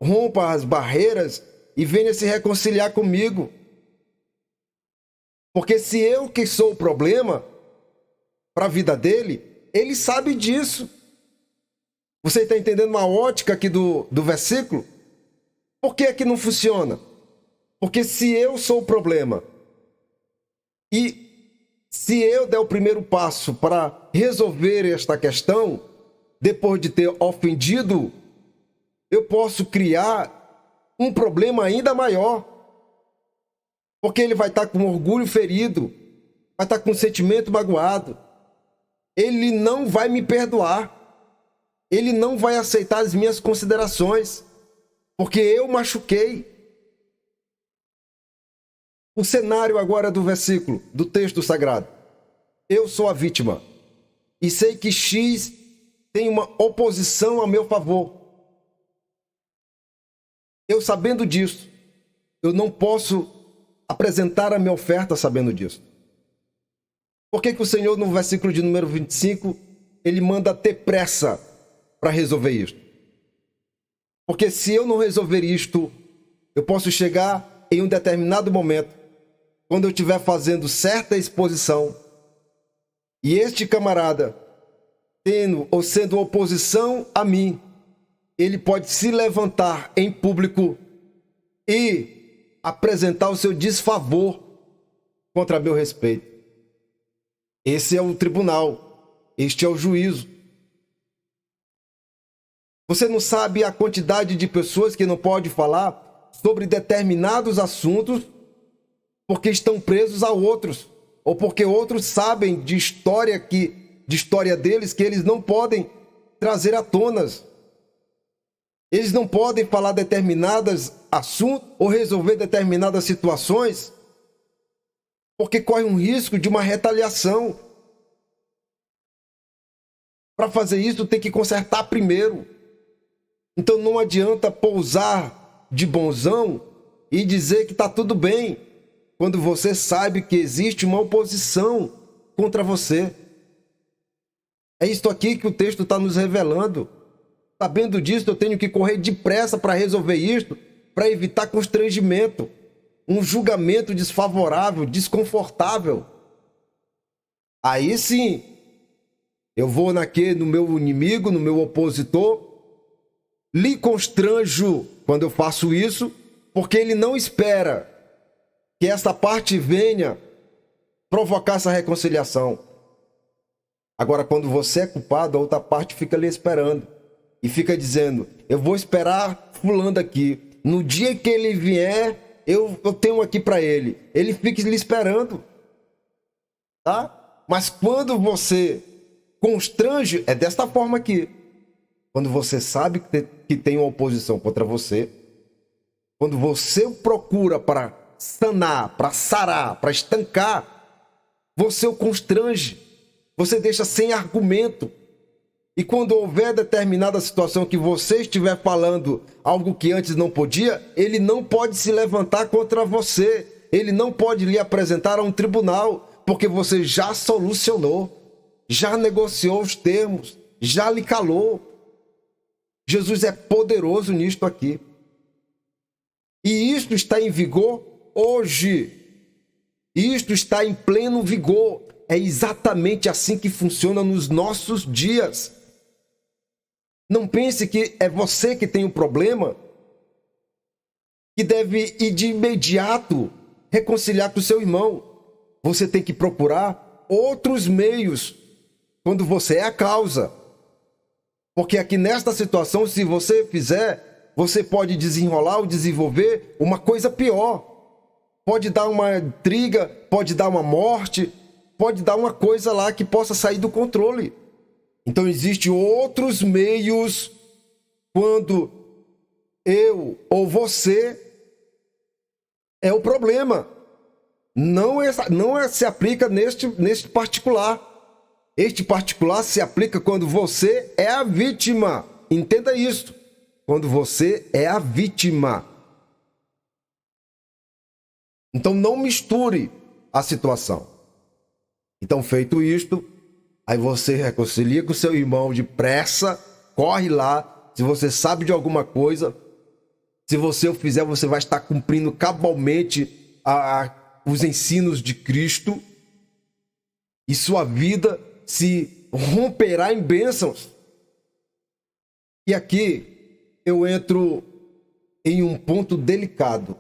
rompa as barreiras e venha se reconciliar comigo. Porque se eu que sou o problema para a vida dele, ele sabe disso. Você está entendendo uma ótica aqui do versículo? Por que é que não funciona? Porque se eu sou o problema e se eu der o primeiro passo para resolver esta questão, depois de ter ofendido, eu posso criar um problema ainda maior. Porque ele vai estar com orgulho ferido, vai estar com um sentimento magoado. Ele não vai me perdoar. Ele não vai aceitar as minhas considerações, porque eu machuquei. O cenário agora do versículo, do texto sagrado. Eu sou a vítima e sei que X tem uma oposição a meu favor. Eu sabendo disso, eu não posso apresentar a minha oferta sabendo disso. Por que o Senhor, no versículo de número 25, ele manda ter pressa para resolver isto? Porque se eu não resolver isto, eu posso chegar em um determinado momento, quando eu estiver fazendo certa exposição, e este camarada, tendo ou sendo oposição a mim, ele pode se levantar em público e apresentar o seu desfavor contra meu respeito. Esse é o tribunal, este é o juízo. Você não sabe a quantidade de pessoas que não podem falar sobre determinados assuntos porque estão presos a outros, ou porque outros sabem de história deles que eles não podem trazer à tona. Eles não podem falar determinadas assuntos ou resolver determinadas situações, porque corre um risco de uma retaliação. Para fazer isso, tem que consertar primeiro. Então não adianta pousar de bonzão e dizer que está tudo bem, quando você sabe que existe uma oposição contra você. É isto aqui que o texto está nos revelando. Sabendo disso, eu tenho que correr depressa para resolver isto, para evitar constrangimento, um julgamento desfavorável, desconfortável. Aí sim, eu vou no meu inimigo, no meu opositor, lhe constranjo quando eu faço isso, porque ele não espera que esta parte venha provocar essa reconciliação. Agora, quando você é culpado, a outra parte fica ali esperando e fica dizendo: eu vou esperar fulano aqui. No dia que ele vier, eu tenho aqui para ele. Ele fica lhe esperando, tá? Mas quando você constrange, é desta forma aqui. Quando você sabe que tem uma oposição contra você, quando você procura para sanar, para sarar, para estancar, você o constrange, você deixa sem argumento. E quando houver determinada situação que você estiver falando algo que antes não podia, ele não pode se levantar contra você, ele não pode lhe apresentar a um tribunal, porque você já solucionou, já negociou os termos, já lhe calou. Jesus é poderoso nisto aqui. E isto está em vigor hoje. Isto está em pleno vigor. É exatamente assim que funciona nos nossos dias. Não pense que é você que tem um problema, que deve ir de imediato reconciliar com o seu irmão. Você tem que procurar outros meios quando você é a causa. Porque aqui nesta situação, se você fizer, você pode desenrolar ou desenvolver uma coisa pior. Pode dar uma intriga, pode dar uma morte, pode dar uma coisa lá que possa sair do controle. Então existem outros meios quando eu ou você é o problema. Não se aplica neste particular. Este particular se aplica quando você é a vítima. Entenda isso. Quando você é a vítima. Então não misture a situação. Então, feito isto, aí você reconcilia com o seu irmão depressa, corre lá. Se você sabe de alguma coisa, se você o fizer, você vai estar cumprindo cabalmente os ensinos de Cristo. E sua vida se romperá em bênçãos. E aqui eu entro em um ponto delicado,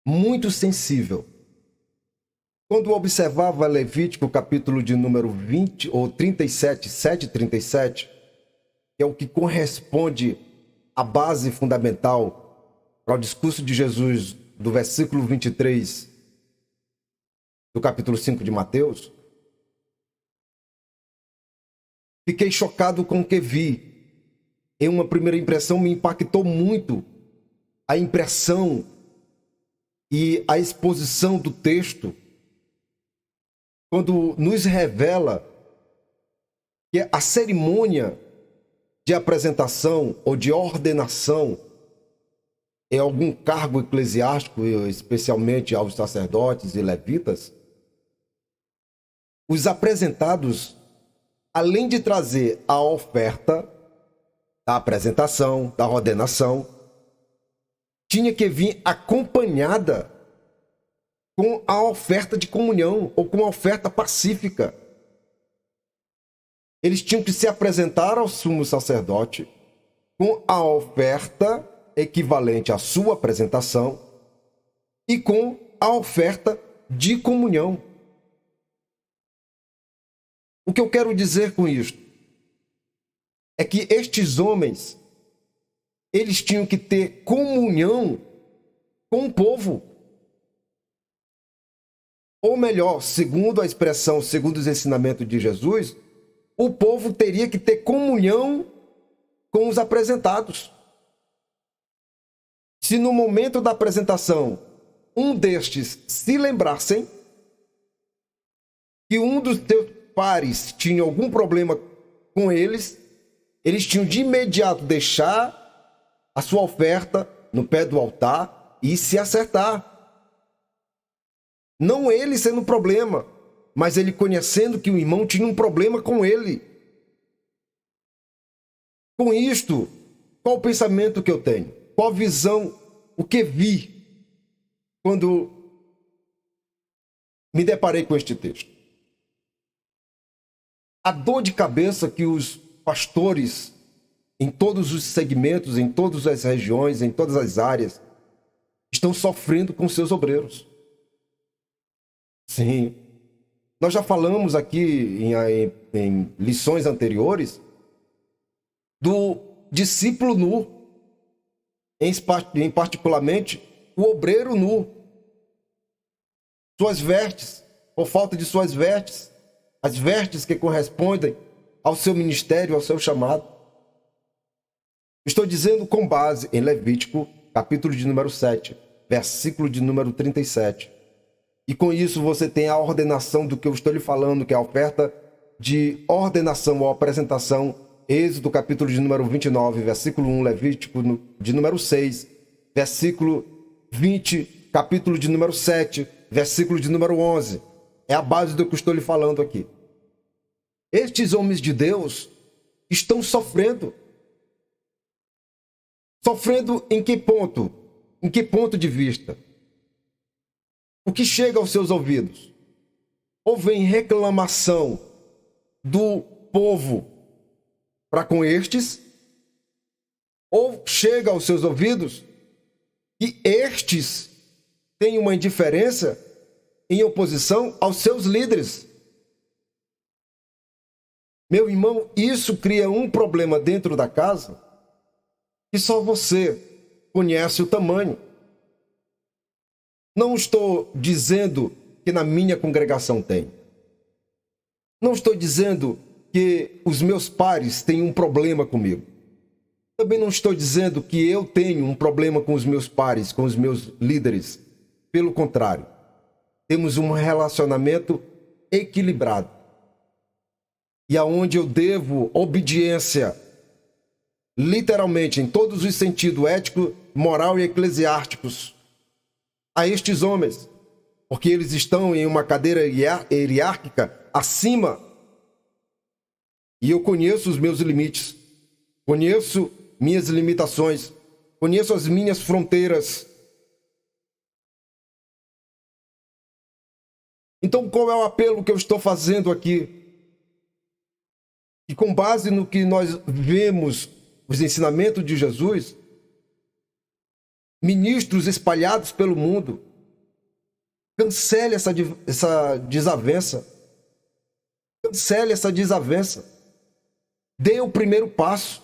muito sensível. Quando eu observava Levítico, capítulo de número 20 ou 37, 7 e 37, que é o que corresponde à base fundamental para o discurso de Jesus do versículo 23 do capítulo 5 de Mateus, fiquei chocado com o que vi. Em uma primeira impressão, me impactou muito a impressão e a exposição do texto, quando nos revela que a cerimônia de apresentação ou de ordenação em algum cargo eclesiástico, especialmente aos sacerdotes e levitas, os apresentados, além de trazer a oferta da apresentação, da ordenação, tinha que vir acompanhada com a oferta de comunhão ou com a oferta pacífica. Eles tinham que se apresentar ao sumo sacerdote com a oferta equivalente à sua apresentação e com a oferta de comunhão. O que eu quero dizer com isto é que estes homens, eles tinham que ter comunhão com o povo. Ou melhor, segundo a expressão, segundo os ensinamentos de Jesus, o povo teria que ter comunhão com os apresentados. Se no momento da apresentação um destes se lembrassem que um dos seus pares tinha algum problema com eles tinham de imediato deixar a sua oferta no pé do altar e se acertar. Não ele sendo problema, mas ele conhecendo que o irmão tinha um problema com ele. Com isto, qual o pensamento que eu tenho? Qual a visão? O que vi quando me deparei com este texto? A dor de cabeça que os pastores, em todos os segmentos, em todas as regiões, em todas as áreas, estão sofrendo com seus obreiros. Sim. Nós já falamos aqui em lições anteriores do discípulo nu, em particularmente o obreiro nu. Suas vestes, ou falta de suas vestes, as vestes que correspondem ao seu ministério, ao seu chamado. Estou dizendo com base em Levítico, capítulo de número 7, versículo de número 37. E com isso você tem a ordenação do que eu estou lhe falando, que é a oferta de ordenação ou apresentação, Êxodo, capítulo de número 29, versículo 1, Levítico de número 6, versículo 20, capítulo de número 7, versículo de número 11. É a base do que eu estou lhe falando aqui. Estes homens de Deus estão sofrendo. Sofrendo em que ponto? Em que ponto de vista? O que chega aos seus ouvidos? Ou vem reclamação do povo para com estes, ou chega aos seus ouvidos que estes têm uma indiferença em oposição aos seus líderes. Meu irmão, isso cria um problema dentro da casa que só você conhece o tamanho. Não estou dizendo que na minha congregação tem. Não estou dizendo que os meus pares têm um problema comigo. Também não estou dizendo que eu tenho um problema com os meus pares, com os meus líderes. Pelo contrário, temos um relacionamento equilibrado. E aonde eu devo obediência, literalmente, em todos os sentidos ético, moral e eclesiásticos, a estes homens, porque eles estão em uma cadeira hierárquica acima. E eu conheço os meus limites, conheço minhas limitações, conheço as minhas fronteiras. Então, qual é o apelo que eu estou fazendo aqui? E com base no que nós vemos, os ensinamentos de Jesus, ministros espalhados pelo mundo, cancele essa desavença. Cancele essa desavença. Dê o primeiro passo.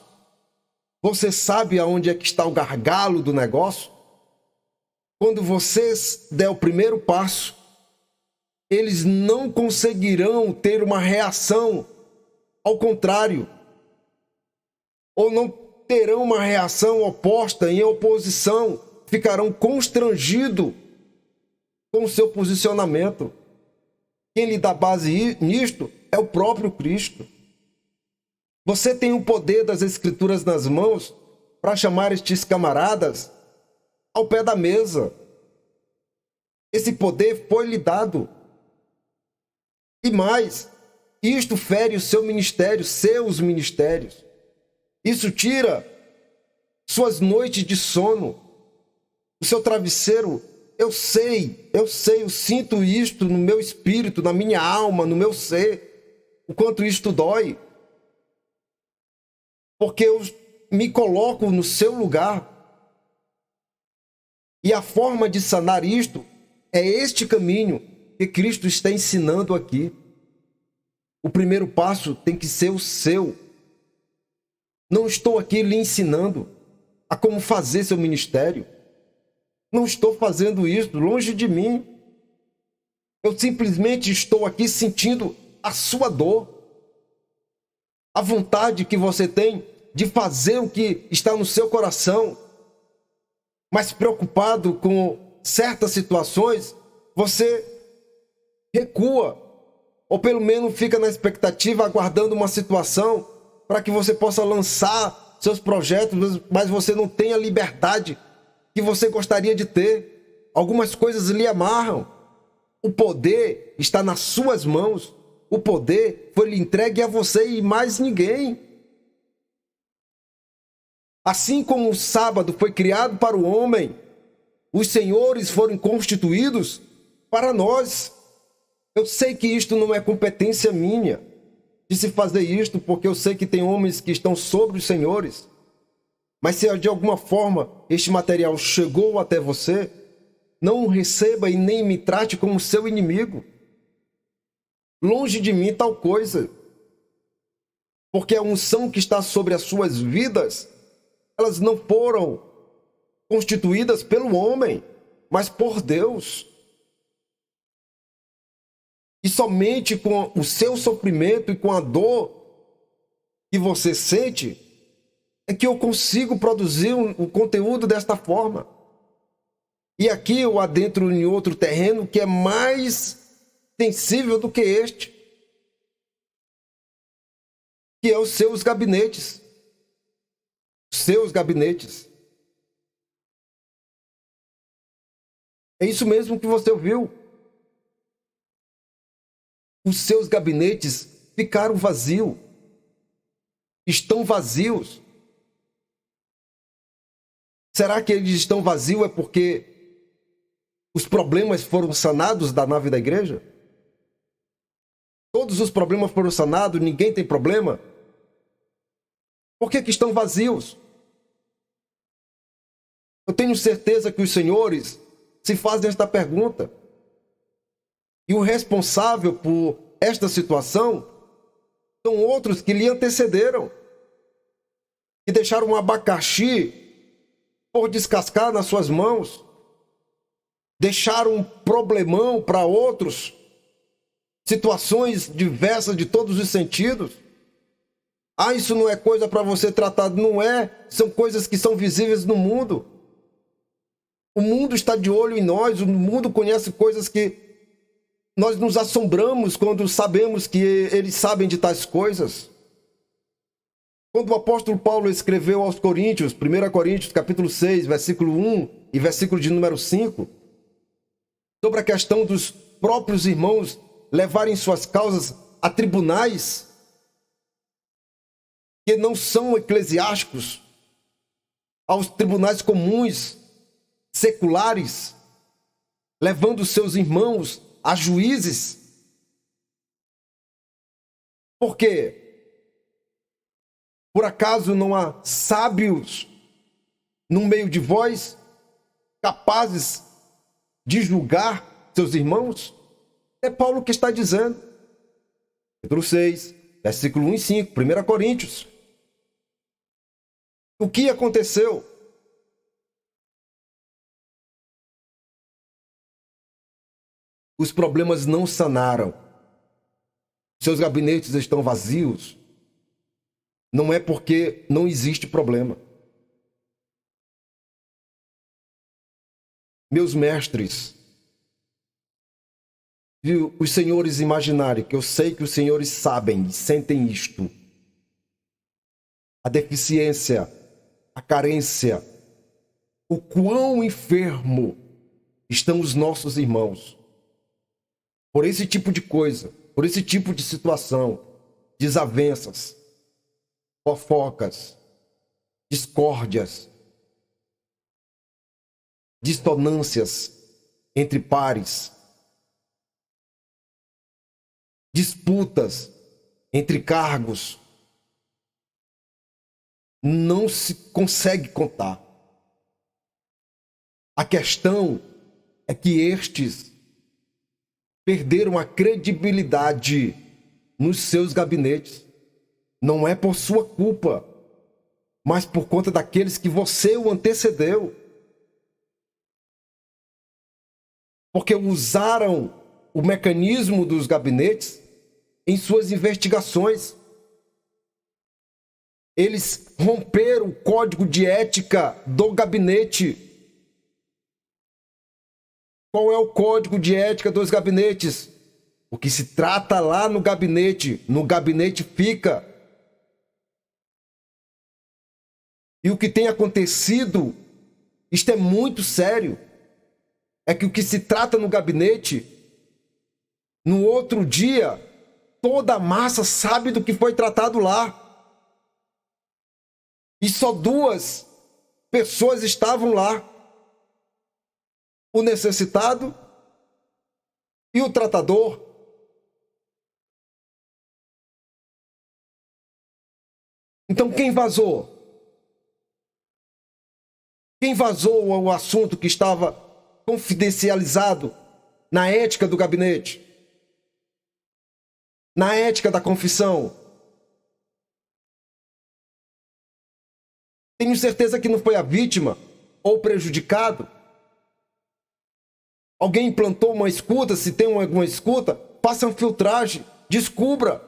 Você sabe aonde é que está o gargalo do negócio? Quando você der o primeiro passo, eles não conseguirão ter uma reação ao contrário, ou não terão uma reação oposta, em oposição, ficarão constrangidos com o seu posicionamento. Quem lhe dá base nisto é o próprio Cristo. Você tem o poder das Escrituras nas mãos para chamar estes camaradas ao pé da mesa. Esse poder foi lhe dado. E mais, isto fere o seu ministério, seus ministérios. Isso tira suas noites de sono, o seu travesseiro. Eu sei, eu sinto isto no meu espírito, na minha alma, no meu ser, o quanto isto dói. Porque eu me coloco no seu lugar. E a forma de sanar isto é este caminho que Cristo está ensinando aqui. O primeiro passo tem que ser o seu. Não estou aqui lhe ensinando a como fazer seu ministério. Não estou fazendo isso, longe de mim. Eu simplesmente estou aqui sentindo a sua dor. A vontade que você tem de fazer o que está no seu coração. mas preocupado com certas situações, você recua, ou pelo menos fica na expectativa, aguardando uma situação para que você possa lançar seus projetos, mas você não tem a liberdade que você gostaria de ter. Algumas coisas lhe amarram. O poder está nas suas mãos. O poder foi lhe entregue a você e mais ninguém. Assim como o sábado foi criado para o homem, os senhores foram constituídos para nós. Eu sei que isto não é competência minha de se fazer isto, porque eu sei que tem homens que estão sobre os senhores. Mas se de alguma forma este material chegou até você, não o receba e nem me trate como seu inimigo. Longe de mim tal coisa. Porque a unção que está sobre as suas vidas, elas não foram constituídas pelo homem, mas por Deus. E somente com o seu sofrimento e com a dor que você sente, é que eu consigo produzir o conteúdo desta forma. E aqui eu adentro em outro terreno que é mais sensível do que este, que é os seus gabinetes. Seus gabinetes. É isso mesmo que você ouviu. Os seus gabinetes ficaram vazios. Estão vazios. Será que eles estão vazios é porque os problemas foram sanados da nave da igreja? Todos os problemas foram sanados, ninguém tem problema? Por que estão vazios? Eu tenho certeza que os senhores se fazem esta pergunta. E o responsável por esta situação são outros que lhe antecederam, que deixaram um abacaxi por descascar nas suas mãos, deixaram um problemão para outros, situações diversas de todos os sentidos. Ah, isso não é coisa para você tratar. Não é, são coisas que são visíveis no mundo. O mundo está de olho em nós, o mundo conhece coisas que nós nos assombramos quando sabemos que eles sabem de tais coisas. Quando o apóstolo Paulo escreveu aos Coríntios, 1 Coríntios capítulo 6, versículo 1 e versículo de número 5, sobre a questão dos próprios irmãos levarem suas causas a tribunais que não são eclesiásticos, aos tribunais comuns, seculares, levando seus irmãos a juízes. Por quê? Por acaso não há sábios no meio de vós capazes de julgar seus irmãos? É Paulo que está dizendo. Capítulo 6, versículo 1 e 5, 1 Coríntios. O que aconteceu? Os problemas não sanaram. Seus gabinetes estão vazios. Não é porque não existe problema. Meus mestres, e os senhores imaginarem, que eu sei que os senhores sabem e sentem isto. A deficiência, a carência, o quão enfermo estão os nossos irmãos. Por esse tipo de coisa, por esse tipo de situação, desavenças, fofocas, discórdias, dissonâncias entre pares, disputas entre cargos, não se consegue contar. A questão é que estes perderam a credibilidade nos seus gabinetes. Não é por sua culpa, mas por conta daqueles que você o antecedeu. Porque usaram o mecanismo dos gabinetes em suas investigações. Eles romperam o código de ética do gabinete Qual é o código de ética dos gabinetes? O que se trata lá no gabinete fica. E o que tem acontecido, isto é muito sério, é que o que se trata no gabinete, no outro dia, toda a massa sabe do que foi tratado lá. E só 2 pessoas estavam lá: o necessitado e o tratador. Então quem vazou? Quem vazou o assunto que estava confidencializado na ética do gabinete? Na ética da confissão? Tenho certeza que não foi a vítima ou o prejudicado. Alguém implantou uma escuta, se tem alguma escuta, faça uma filtragem, descubra.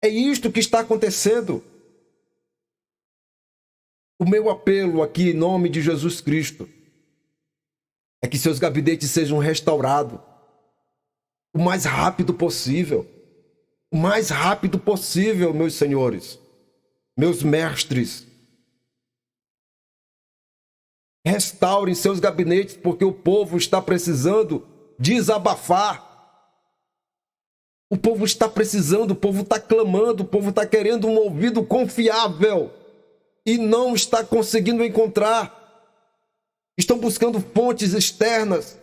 É isto que está acontecendo. O meu apelo aqui, em nome de Jesus Cristo, é que seus gabinetes sejam restaurados o mais rápido possível. O mais rápido possível, meus senhores, meus mestres. Restaurem seus gabinetes, porque o povo está precisando desabafar. O povo está precisando, o povo está clamando, o povo está querendo um ouvido confiável e não está conseguindo encontrar. Estão buscando fontes externas.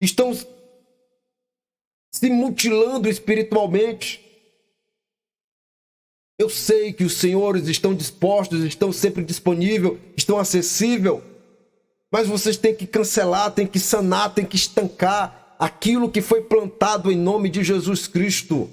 Estão se mutilando espiritualmente. Eu sei que os senhores estão dispostos, estão sempre disponíveis, estão acessíveis, mas vocês têm que cancelar, têm que sanar, têm que estancar aquilo que foi plantado em nome de Jesus Cristo.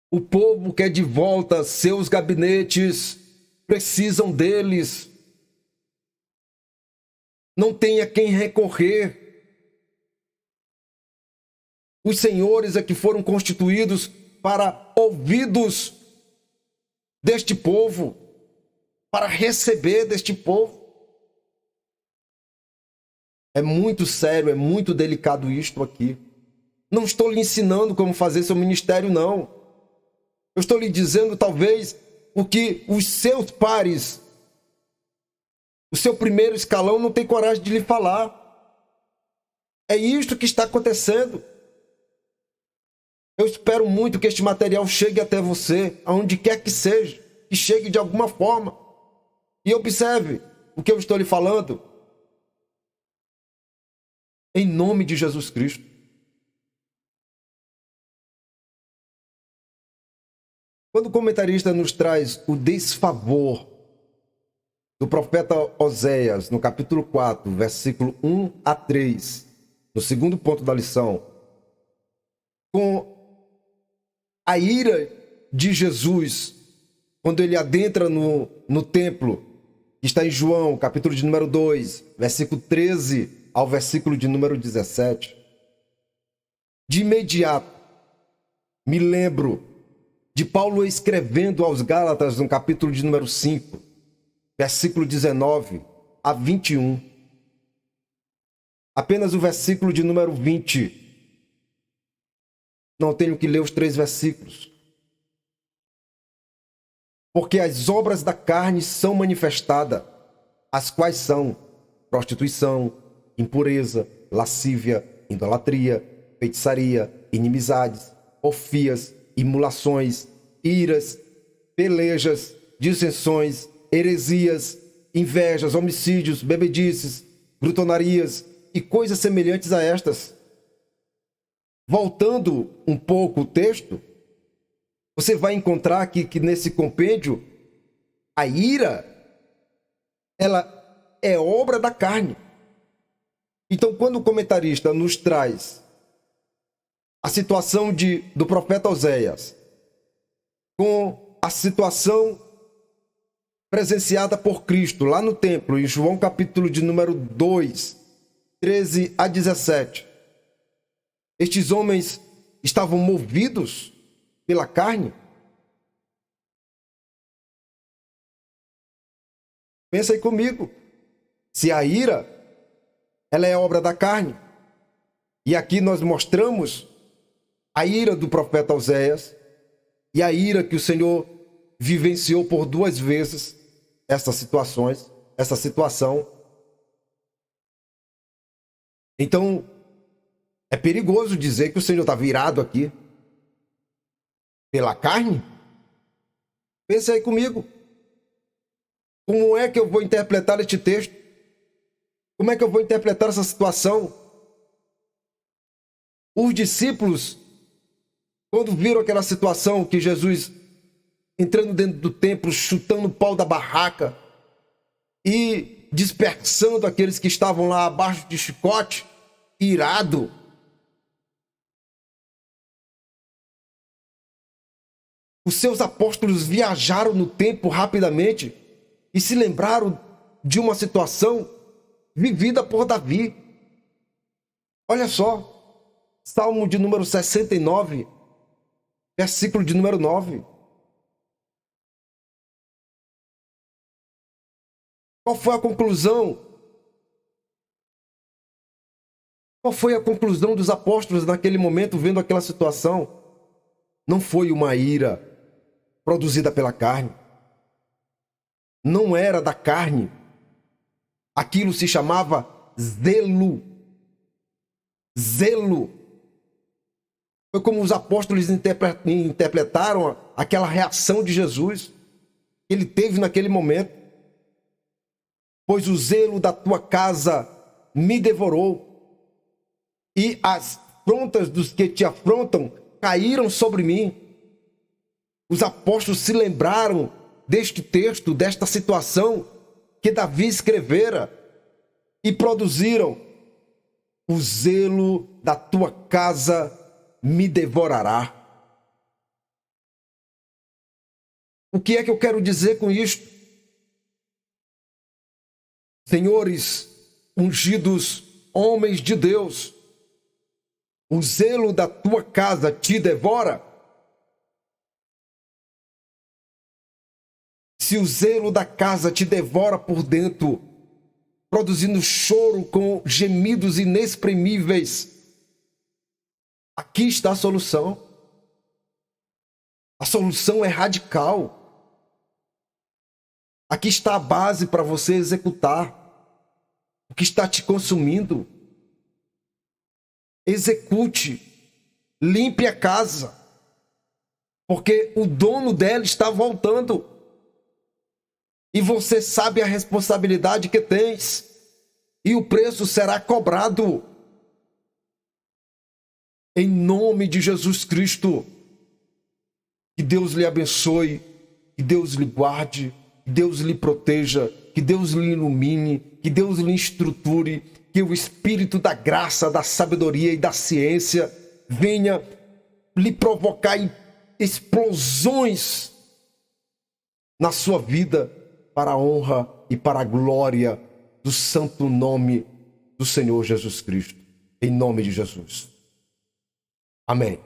O povo quer de volta seus gabinetes, precisam deles. Não tem a quem recorrer. Os senhores é que foram constituídos para ouvidos deste povo, para receber deste povo. É muito sério, é muito delicado isto aqui. Não estou lhe ensinando como fazer seu ministério, não. Eu estou lhe dizendo, talvez, o que os seus pares, o seu primeiro escalão, não tem coragem de lhe falar. É isto que está acontecendo. Eu espero muito que este material chegue até você, aonde quer que seja, que chegue de alguma forma. E observe o que eu estou lhe falando. Em nome de Jesus Cristo. Quando o comentarista nos traz o desfavor do profeta Oséias, no capítulo 4, versículo 1 a 3, no segundo ponto da lição, com a ira de Jesus, quando ele adentra no templo, que está em João, capítulo de número 2, versículo 13 ao versículo de número 17, de imediato me lembro de Paulo escrevendo aos Gálatas, no capítulo de número 5, versículo 19 a 21. Apenas o versículo de número 20. Não tenho que ler os 3 versículos. Porque as obras da carne são manifestadas, as quais são prostituição, impureza, lascívia, idolatria, feitiçaria, inimizades, porfias, imulações, iras, pelejas, dissensões, heresias, invejas, homicídios, bebedices, glutonarias e coisas semelhantes a estas. Voltando um pouco o texto, você vai encontrar aqui que nesse compêndio, a ira, ela é obra da carne. Então, quando o comentarista nos traz a situação do profeta Oséias com a situação presenciada por Cristo lá no templo, em João capítulo de número 2, 13 a 17. Estes homens estavam movidos pela carne? Pensa aí comigo. Se a ira, ela é obra da carne. E aqui nós mostramos a ira do profeta Oséias e a ira que o Senhor vivenciou por 2 vezes essa situação. Então, é perigoso dizer que o Senhor está virado aqui pela carne? Pense aí comigo. Como é que eu vou interpretar este texto? Como é que eu vou interpretar essa situação? Os discípulos, quando viram aquela situação que Jesus entrando dentro do templo, chutando o pau da barraca e dispersando aqueles que estavam lá abaixo de chicote, irado. Os seus apóstolos viajaram no tempo rapidamente e se lembraram de uma situação vivida por Davi. Olha só, Salmo de número 69, versículo de número 9. Qual foi a conclusão? Qual foi a conclusão dos apóstolos naquele momento, vendo aquela situação? Não foi uma ira produzida pela carne. Não era da carne. Aquilo se chamava zelo. Zelo. Foi como os apóstolos interpretaram aquela reação de Jesus que ele teve naquele momento. Pois o zelo da tua casa me devorou, e as afrontas dos que te afrontam caíram sobre mim. Os apóstolos se lembraram deste texto, desta situação que Davi escrevera, e produziram: o zelo da tua casa me devorará. O que é que eu quero dizer com isto? Senhores, ungidos, homens de Deus, o zelo da tua casa te devora? Se o zelo da casa te devora por dentro, produzindo choro com gemidos inexprimíveis, aqui está a solução. A solução é radical. Aqui está a base para você executar o que está te consumindo. Execute, limpe a casa, porque o dono dela está voltando. E você sabe a responsabilidade que tens, e o preço será cobrado. Em nome de Jesus Cristo, que Deus lhe abençoe, que Deus lhe guarde, que Deus lhe proteja, que Deus lhe ilumine, que Deus lhe estruture, que o Espírito da graça, da sabedoria e da ciência venha lhe provocar explosões na sua vida, para a honra e para a glória do santo nome do Senhor Jesus Cristo. Em nome de Jesus. Amém.